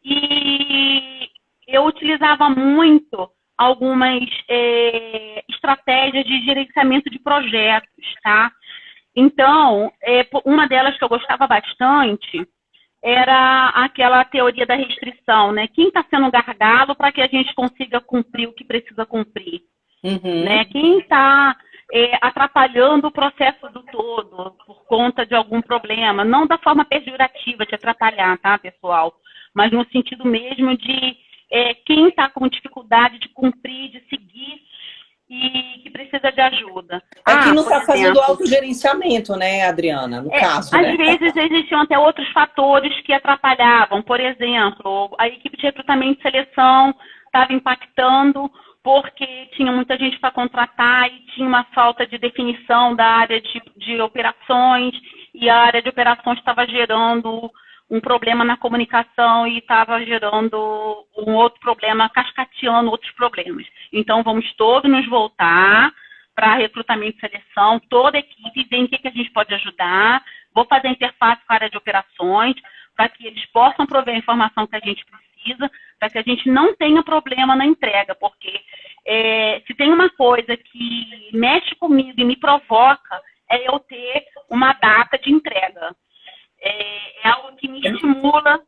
E eu utilizava muito algumas estratégias de gerenciamento de projetos, tá? Então, uma delas que eu gostava bastante era aquela teoria da restrição, né? Quem está sendo gargalo para que a gente consiga cumprir o que precisa cumprir? Uhum. Né? Quem está atrapalhando o processo do todo por conta de algum problema? Não da forma pejorativa de atrapalhar, tá, pessoal? Mas no sentido mesmo de quem está com dificuldade de cumprir, de seguir e que precisa de ajuda. Quem não está fazendo autogerenciamento, né, Adriana? No caso, às né? vezes existiam até outros fatores que atrapalhavam. Por exemplo, a equipe de recrutamento e seleção estava impactando porque tinha muita gente para contratar e tinha uma falta de definição da área de operações, e a área de operações estava gerando um problema na comunicação e estava gerando um outro problema, cascateando outros problemas. Então, vamos todos nos voltar para recrutamento e seleção, toda a equipe, ver em que a gente pode ajudar. Vou fazer a interface com a área de operações, para que eles possam prover a informação que a gente precisa, para que a gente não tenha problema na entrega, porque se tem uma coisa que mexe comigo e me provoca, é eu ter uma data de entrega. É algo que me estimula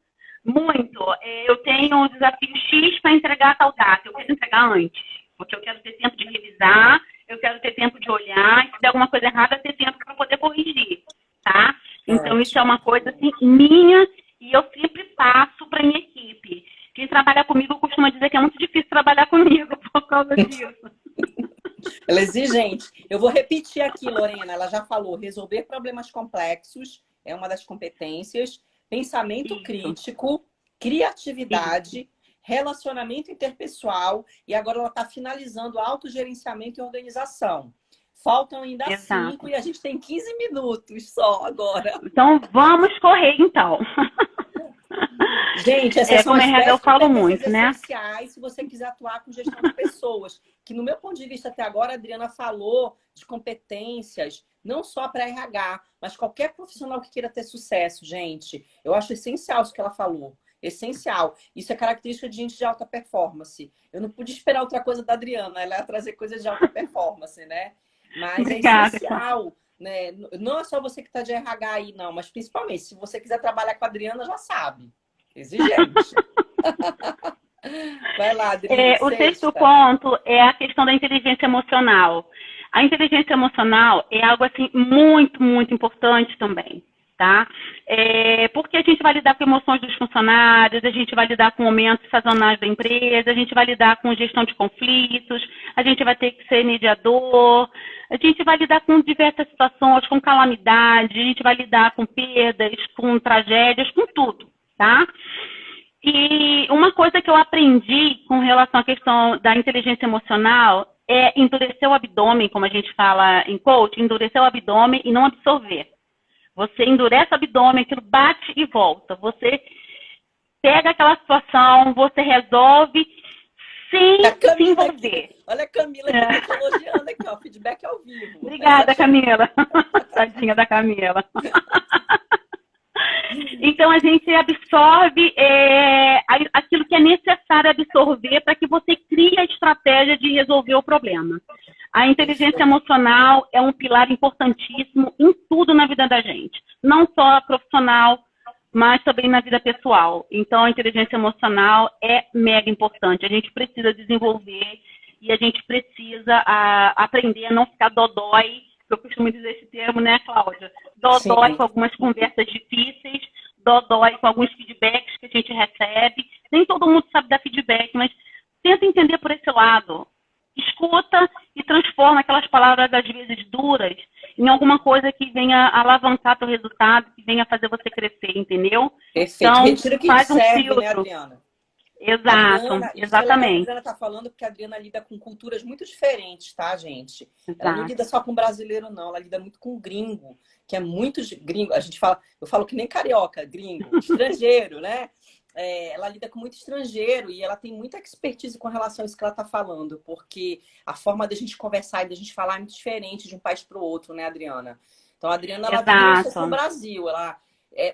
muito. Eu tenho um desafio X para entregar a tal data. Eu quero entregar antes, porque eu quero ter tempo de revisar, eu quero ter tempo de olhar, e se der alguma coisa errada, ter tempo para poder corrigir, tá? Então, isso é uma coisa assim, minha, e eu sempre passo para a minha equipe. Quem trabalha comigo costuma dizer que é muito difícil trabalhar comigo por causa disso. Ela é exigente. Eu vou repetir aqui, Lorena. Ela já falou: resolver problemas complexos é uma das competências. Pensamento Isso, crítico, isso. criatividade, relacionamento interpessoal. E agora ela está finalizando autogerenciamento e organização. Faltam ainda 5 Exato. e a gente tem 15 minutos só agora. Então, vamos correr, então. Gente, essas são Como as RH eu 10 falo competências muito, né? essenciais se você quiser atuar com gestão de pessoas. Que, no meu ponto de vista, até agora, a Adriana falou de competências, não só para RH, mas qualquer profissional que queira ter sucesso, gente. Eu acho essencial isso que ela falou. Essencial. Isso é característica de gente de alta performance. Eu não pude esperar outra coisa da Adriana, ela ia trazer coisas de alta performance, né? Mas é Obrigada. essencial, né? Não é só você que está de RH aí, não, mas principalmente, se você quiser trabalhar com a Adriana, já sabe. Exigente. Vai lá, Adri, O sexto sexta. ponto é a questão da inteligência emocional. A inteligência emocional é algo assim muito, muito importante também, tá? Porque a gente vai lidar com emoções dos funcionários, a gente vai lidar com momentos sazonais da empresa, a gente vai lidar com gestão de conflitos, a gente vai ter que ser mediador, a gente vai lidar com diversas situações, com calamidade, a gente vai lidar com perdas, com tragédias, com tudo, tá? E uma coisa que eu aprendi com relação à questão da inteligência emocional é endurecer o abdômen, como a gente fala em coach, endurecer o abdômen e não absorver. Você endurece o abdômen, aquilo bate e volta. Você pega aquela situação, você resolve sem se envolver. Aqui, olha a Camila que está te elogiando aqui, ó, feedback ao vivo. Obrigada, Camila. Tadinha da Camila. Então, a gente absorve aquilo que é necessário absorver para que você crie a estratégia de resolver o problema. A inteligência emocional é um pilar importantíssimo em tudo na vida da gente. Não só profissional, mas também na vida pessoal. Então, a inteligência emocional é mega importante. A gente precisa desenvolver e a gente precisa aprender a não ficar dodói. Eu costumo dizer esse termo, né, Cláudia? Dodói Sim. com algumas conversas difíceis, dodói com alguns feedbacks que a gente recebe. Nem todo mundo sabe dar feedback, mas tenta entender por esse lado. Escuta e transforma aquelas palavras, às vezes, duras, em alguma coisa que venha alavancar teu resultado, que venha fazer você crescer, entendeu? Perfeito. Então, Retira o que faz um serve, né, filtro. Adriana? Exato, Isso é legal que a exatamente. Adriana está falando, porque a Adriana lida com culturas muito diferentes, tá, gente? Ela não Exato. lida só com brasileiro, não. Ela lida muito com gringo, que é muito gringo. A gente fala, eu falo que nem carioca, gringo, estrangeiro, né? Ela lida com muito estrangeiro e ela tem muita expertise com relação a isso que ela está falando, porque a forma da gente conversar e da gente falar é muito diferente de um país para o outro, né, Adriana? Então, a Adriana, ela vive como se fosse no Exato. Brasil.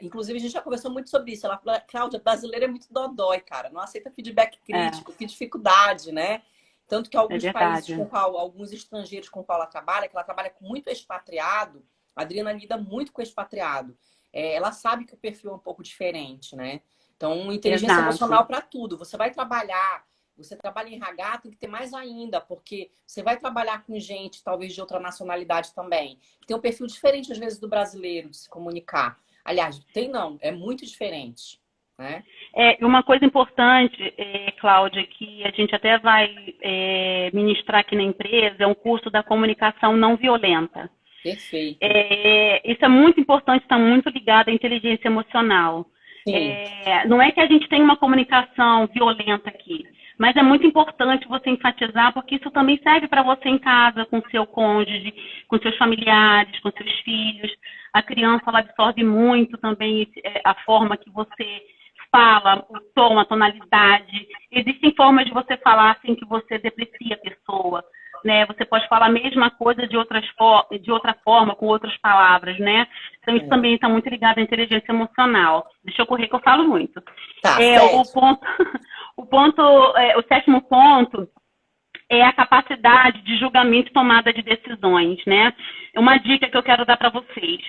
Inclusive, a gente já conversou muito sobre isso. Ela fala, Cláudia, brasileiro é muito dodói, cara. Não aceita feedback crítico, que dificuldade, né? Tanto que É alguns países verdade. alguns estrangeiros com qual ela trabalha, que ela trabalha com muito expatriado, a Adriana lida muito com expatriado. Ela sabe que o perfil é um pouco diferente, né? Então, inteligência Exato. emocional para tudo. Você vai trabalhar, você trabalha em RH, tem que ter mais ainda, porque você vai trabalhar com gente, talvez de outra nacionalidade também. Tem um perfil diferente, às vezes, do brasileiro de se comunicar. Aliás, é muito diferente, né? Uma coisa importante, Cláudia, que a gente até vai ministrar aqui na empresa, é um curso da comunicação não violenta. Perfeito. Isso é muito importante, está muito ligado à inteligência emocional. Sim. Não é que a gente tem uma comunicação violenta aqui, mas é muito importante você enfatizar, porque isso também serve para você em casa, com seu cônjuge, com seus familiares, com seus filhos. A criança, ela absorve muito também a forma que você fala, o tom, a tonalidade. Existem formas de você falar sem que você deprecie a pessoa, né? Você pode falar a mesma coisa de outra forma, com outras palavras, né? Então, isso também está muito ligado à inteligência emocional. Deixa eu correr que eu falo muito. Tá, O sétimo ponto é a capacidade de julgamento e tomada de decisões, né? Uma dica que eu quero dar para vocês.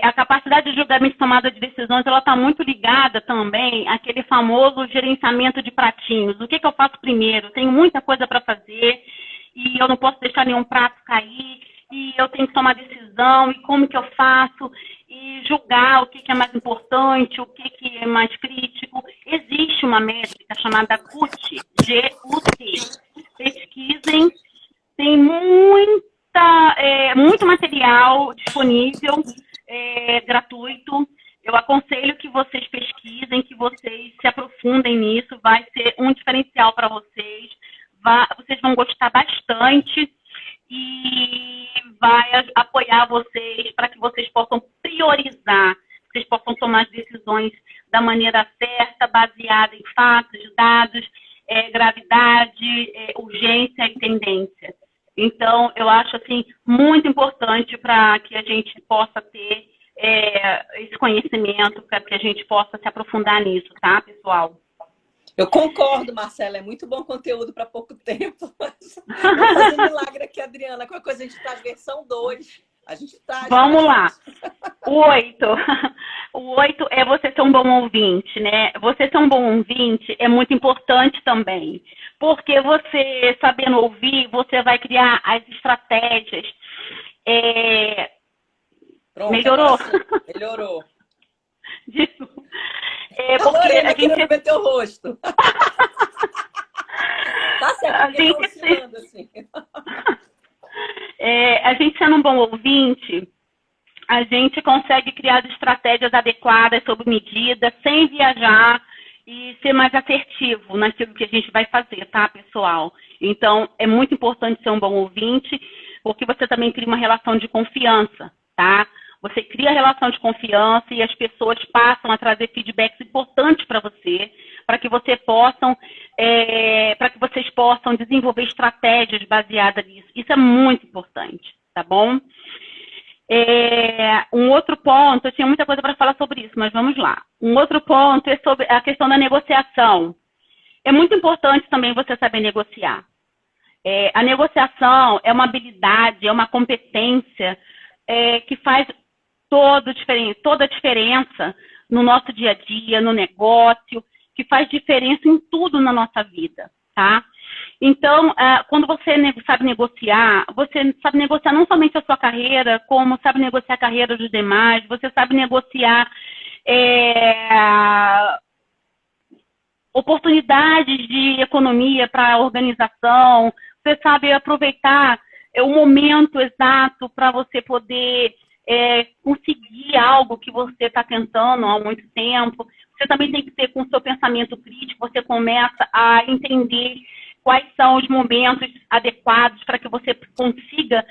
A capacidade de julgamento e tomada de decisões, ela está muito ligada também àquele famoso gerenciamento de pratinhos. O que eu faço primeiro? Tenho muita coisa para fazer e eu não posso deixar nenhum prato cair e eu tenho que tomar decisão e como que eu faço e julgar o que é mais importante, o que é mais crítico. Existe uma métrica chamada CUT, G-U-T. Pesquisem, tem muito material disponível, gratuito. Eu aconselho que vocês pesquisem, que vocês se aprofundem nisso, vai ser um diferencial para vocês. Vocês vão gostar bastante e vai apoiar vocês para que vocês possam priorizar, vocês possam tomar as decisões da maneira certa, baseada em fatos, dados, gravidade, urgência e tendência. Então, eu acho assim muito importante para que a gente possa ter esse conhecimento, para que a gente possa se aprofundar nisso, tá, pessoal? Eu concordo, Marcela, é muito bom conteúdo para pouco tempo. Mas vou fazer milagre aqui, Adriana. Qualquer coisa a gente traz versão 2. A gente traz. Vamos lá. O 8. O 8 é você ser um bom ouvinte, né? Você ser um bom ouvinte é muito importante também. Porque você, sabendo ouvir, você vai criar as estratégias. Pronto, melhorou? Melhorou. Desculpa. A Lorena querendo ver teu rosto. Tá certo, a gente assim. A gente sendo um bom ouvinte, a gente consegue criar estratégias adequadas sob medida, sem viajar e ser mais assertivo naquilo que a gente vai fazer, tá, pessoal? Então, é muito importante ser um bom ouvinte, porque você também cria uma relação de confiança, tá? Você cria relação de confiança e as pessoas passam a trazer feedbacks importantes para você, para que vocês possam desenvolver estratégias baseadas nisso. Isso é muito importante, tá bom? Um outro ponto, eu tinha muita coisa para falar sobre isso, mas vamos lá. Um outro ponto é sobre a questão da negociação. É muito importante também você saber negociar. A negociação é uma habilidade, é uma competência que faz toda a diferença no nosso dia a dia, no negócio, que faz diferença em tudo na nossa vida, tá? Então, quando você sabe negociar não somente a sua carreira, como sabe negociar a carreira dos demais, você sabe negociar oportunidades de economia para a organização, você sabe aproveitar o momento exato para você poder conseguir algo que você está tentando há muito tempo. Você também tem que ter com o seu pensamento crítico, você começa a entender quais são os momentos adequados para que você consiga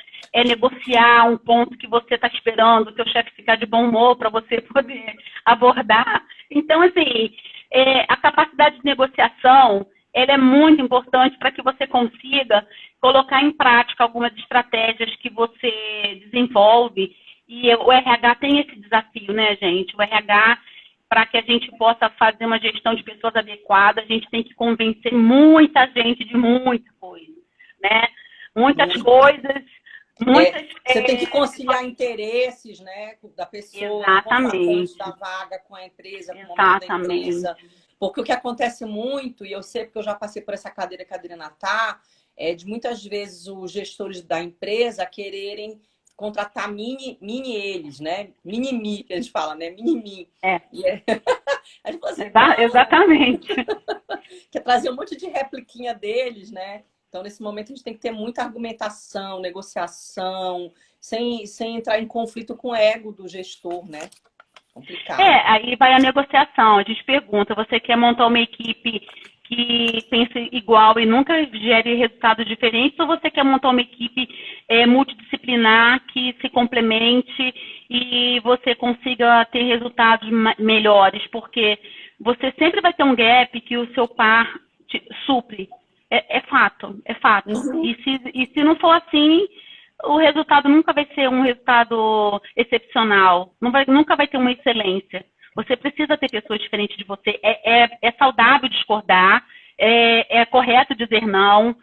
negociar um ponto que você está esperando, o seu chefe ficar de bom humor para você poder abordar. Então, assim, a capacidade de negociação, ela é muito importante para que você consiga colocar em prática algumas estratégias que você desenvolve. E o RH tem esse desafio, né, gente? O RH, para que a gente possa fazer uma gestão de pessoas adequada, a gente tem que convencer muita gente de muita coisa, né? Muitas coisas, você tem que conciliar interesses, né, da pessoa, exatamente, da vaga com a empresa, com o momento da empresa. Porque o que acontece muito, e eu sei porque eu já passei por essa cadeira que a Adriana tá, de muitas vezes os gestores da empresa quererem contratar mini eles, né? Mini-me, que a gente fala, né? Mini-me. A gente fala assim, exatamente. Quer trazer um monte de repliquinha deles, né? Então, nesse momento, a gente tem que ter muita argumentação, negociação, sem entrar em conflito com o ego do gestor, né? Complicado. Aí vai a negociação. A gente pergunta, você quer montar uma equipe que pense igual e nunca gere resultados diferentes, ou você quer montar uma equipe multidisciplinar que se complemente e você consiga ter resultados melhores? Porque você sempre vai ter um gap que o seu par supre. É fato. Uhum. E se não for assim, o resultado nunca vai ser um resultado excepcional. Nunca vai ter uma excelência. Você precisa ter pessoas diferentes de você. É saudável discordar, é correto dizer não,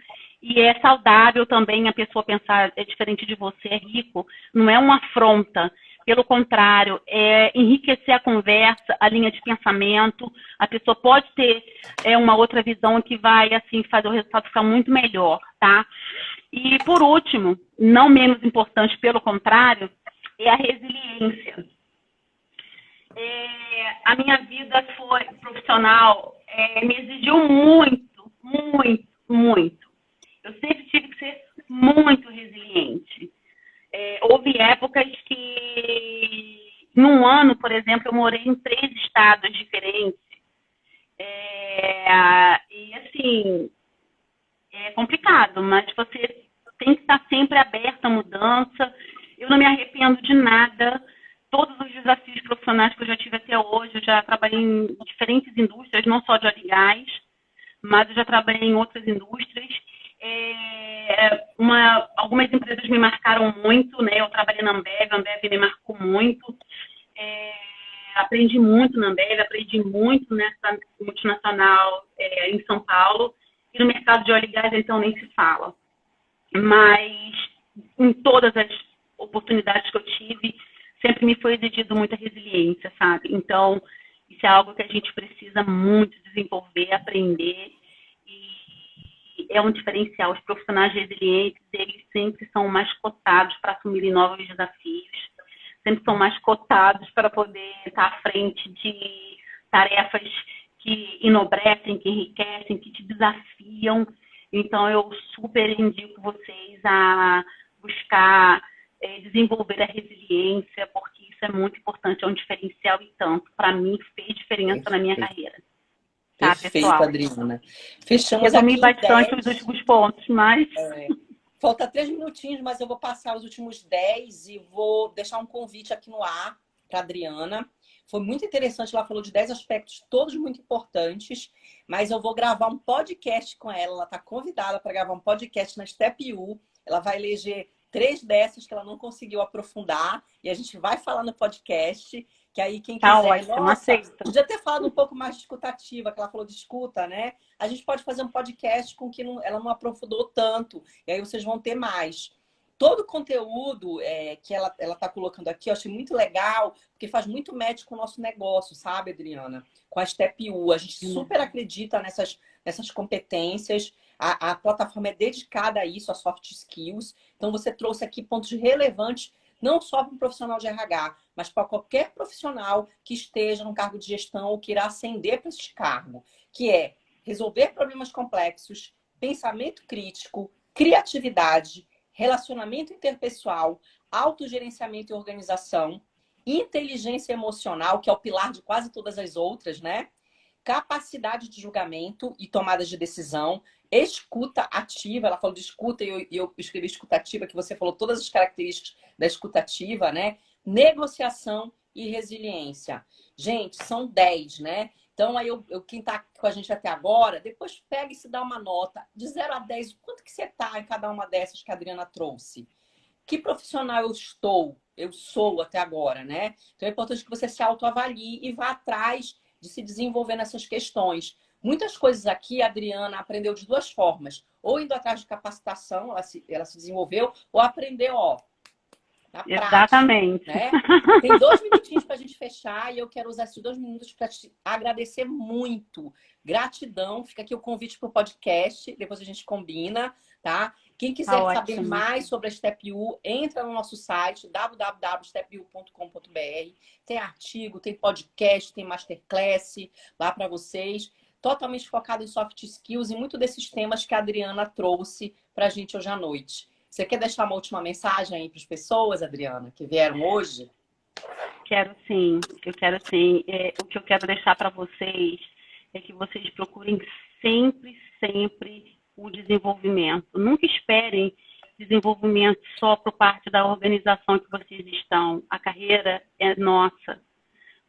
e é saudável também a pessoa pensar diferente de você, é rico. Não é uma afronta. Pelo contrário, é enriquecer a conversa, a linha de pensamento. A pessoa pode ter uma outra visão que vai assim, fazer o resultado ficar muito melhor, tá? E, por último, não menos importante, pelo contrário, é a resiliência. A minha vida profissional me exigiu muito. Eu sempre tive que ser muito resiliente. Houve épocas que, num ano, por exemplo, eu morei em 3 estados diferentes. E, assim, é complicado, mas você tem que estar sempre aberta à mudança. Eu não me arrependo de nada. Todos os desafios profissionais que eu já tive até hoje, eu já trabalhei em diferentes indústrias, não só de óleo e gás, mas eu já trabalhei em outras indústrias. Algumas empresas me marcaram muito, né? Eu trabalhei na Ambev, a Ambev me marcou muito. Aprendi muito na Ambev, aprendi muito nessa multinacional em São Paulo. E no mercado de óleo e gás, então, nem se fala. Mas em todas as oportunidades que eu tive, sempre me foi exigido muita resiliência, sabe? Então, isso é algo que a gente precisa muito desenvolver, aprender. E é um diferencial. Os profissionais resilientes, eles sempre são mais cotados para assumirem novos desafios. Sempre são mais cotados para poder estar à frente de tarefas que enobrecem, que enriquecem, que te desafiam. Então, eu super indico vocês a buscar desenvolver a resiliência, porque isso é muito importante, é um diferencial e tanto. Para mim, fez diferença na minha carreira. Tá, Perfeito, pessoal? Adriana. Fechamos Resumi aqui bastante 10. os últimos pontos, mas... Falta 3 minutinhos, mas eu vou passar os últimos 10 e vou deixar um convite aqui no ar para a Adriana. Foi muito interessante, ela falou de 10 aspectos, todos muito importantes, mas eu vou gravar um podcast com ela. Ela está convidada para gravar um podcast na Step U. Ela vai eleger 3 dessas que ela não conseguiu aprofundar e a gente vai falar no podcast. Que aí quem quiser, ótimo, nossa, aceito. podia ter falado um pouco mais de escutativa, que ela falou de escuta, né? A gente pode fazer um podcast com que ela não aprofundou tanto, e aí vocês vão ter mais. Todo o conteúdo que ela está colocando aqui, eu achei muito legal, porque faz muito match com o nosso negócio, sabe, Adriana? Com a Step U. A gente super acredita nessas competências. A plataforma é dedicada a isso, a soft skills. Então, você trouxe aqui pontos relevantes não só para um profissional de RH, mas para qualquer profissional que esteja no cargo de gestão ou que irá ascender para esse cargo, que é resolver problemas complexos, pensamento crítico, criatividade, relacionamento interpessoal, autogerenciamento e organização, inteligência emocional, que é o pilar de quase todas as outras, né? Capacidade de julgamento e tomada de decisão, escuta ativa, ela falou de escuta e eu escrevi escuta ativa, que você falou todas as características da escuta ativa, né? Negociação e resiliência. Gente, são 10, né? Então, aí quem está com a gente até agora, depois pega e se dá uma nota de 0 a 10, quanto que você está em cada uma dessas que a Adriana trouxe? Que profissional eu sou até agora, né? Então, é importante que você se autoavalie e vá atrás de se desenvolver nessas questões. Muitas coisas aqui a Adriana aprendeu de 2 formas. Ou indo atrás de capacitação, ela se desenvolveu, ou aprendeu, na prática. Exatamente. Né? Tem 2 minutinhos para a gente fechar e eu quero usar esses 2 minutos para te agradecer muito. Gratidão. Fica aqui o convite para o podcast, depois a gente combina, tá? Quem quiser saber mais sobre a Step U, entra no nosso site www.stepu.com.br. Tem artigo, tem podcast, tem masterclass lá para vocês. Totalmente focado em soft skills e muito desses temas que a Adriana trouxe para a gente hoje à noite. Você quer deixar uma última mensagem aí para as pessoas, Adriana, que vieram hoje? Quero sim, eu quero sim. O que eu quero deixar para vocês é que vocês procurem sempre, sempre o desenvolvimento. Nunca esperem desenvolvimento só por parte da organização que vocês estão. A carreira é nossa.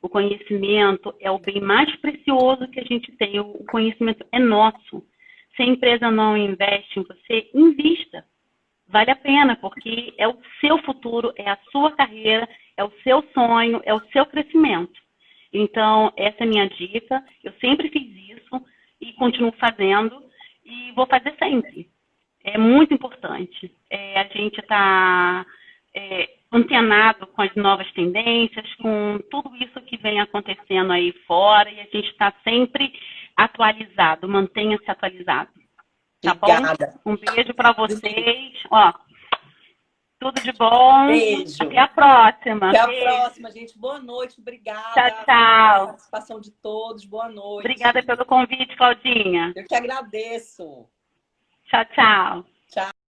O conhecimento é o bem mais precioso que a gente tem. O conhecimento é nosso. Se a empresa não investe em você, invista. Vale a pena, porque é o seu futuro, é a sua carreira, é o seu sonho, é o seu crescimento. Então, essa é a minha dica. Eu sempre fiz isso e continuo fazendo e vou fazer sempre. É muito importante. A gente está antenado com as novas tendências, com tudo isso que vem acontecendo aí fora e a gente está sempre atualizado. Mantenha-se atualizado. Tá Obrigada. Bom? Um beijo para vocês. Tudo de bom. Beijo. Até a próxima. Até a próxima, gente. Boa noite. Obrigada. Tchau, tchau. Pela participação de todos. Boa noite. Obrigada pelo convite, Claudinha. Eu que agradeço. Tchau, tchau. Tchau.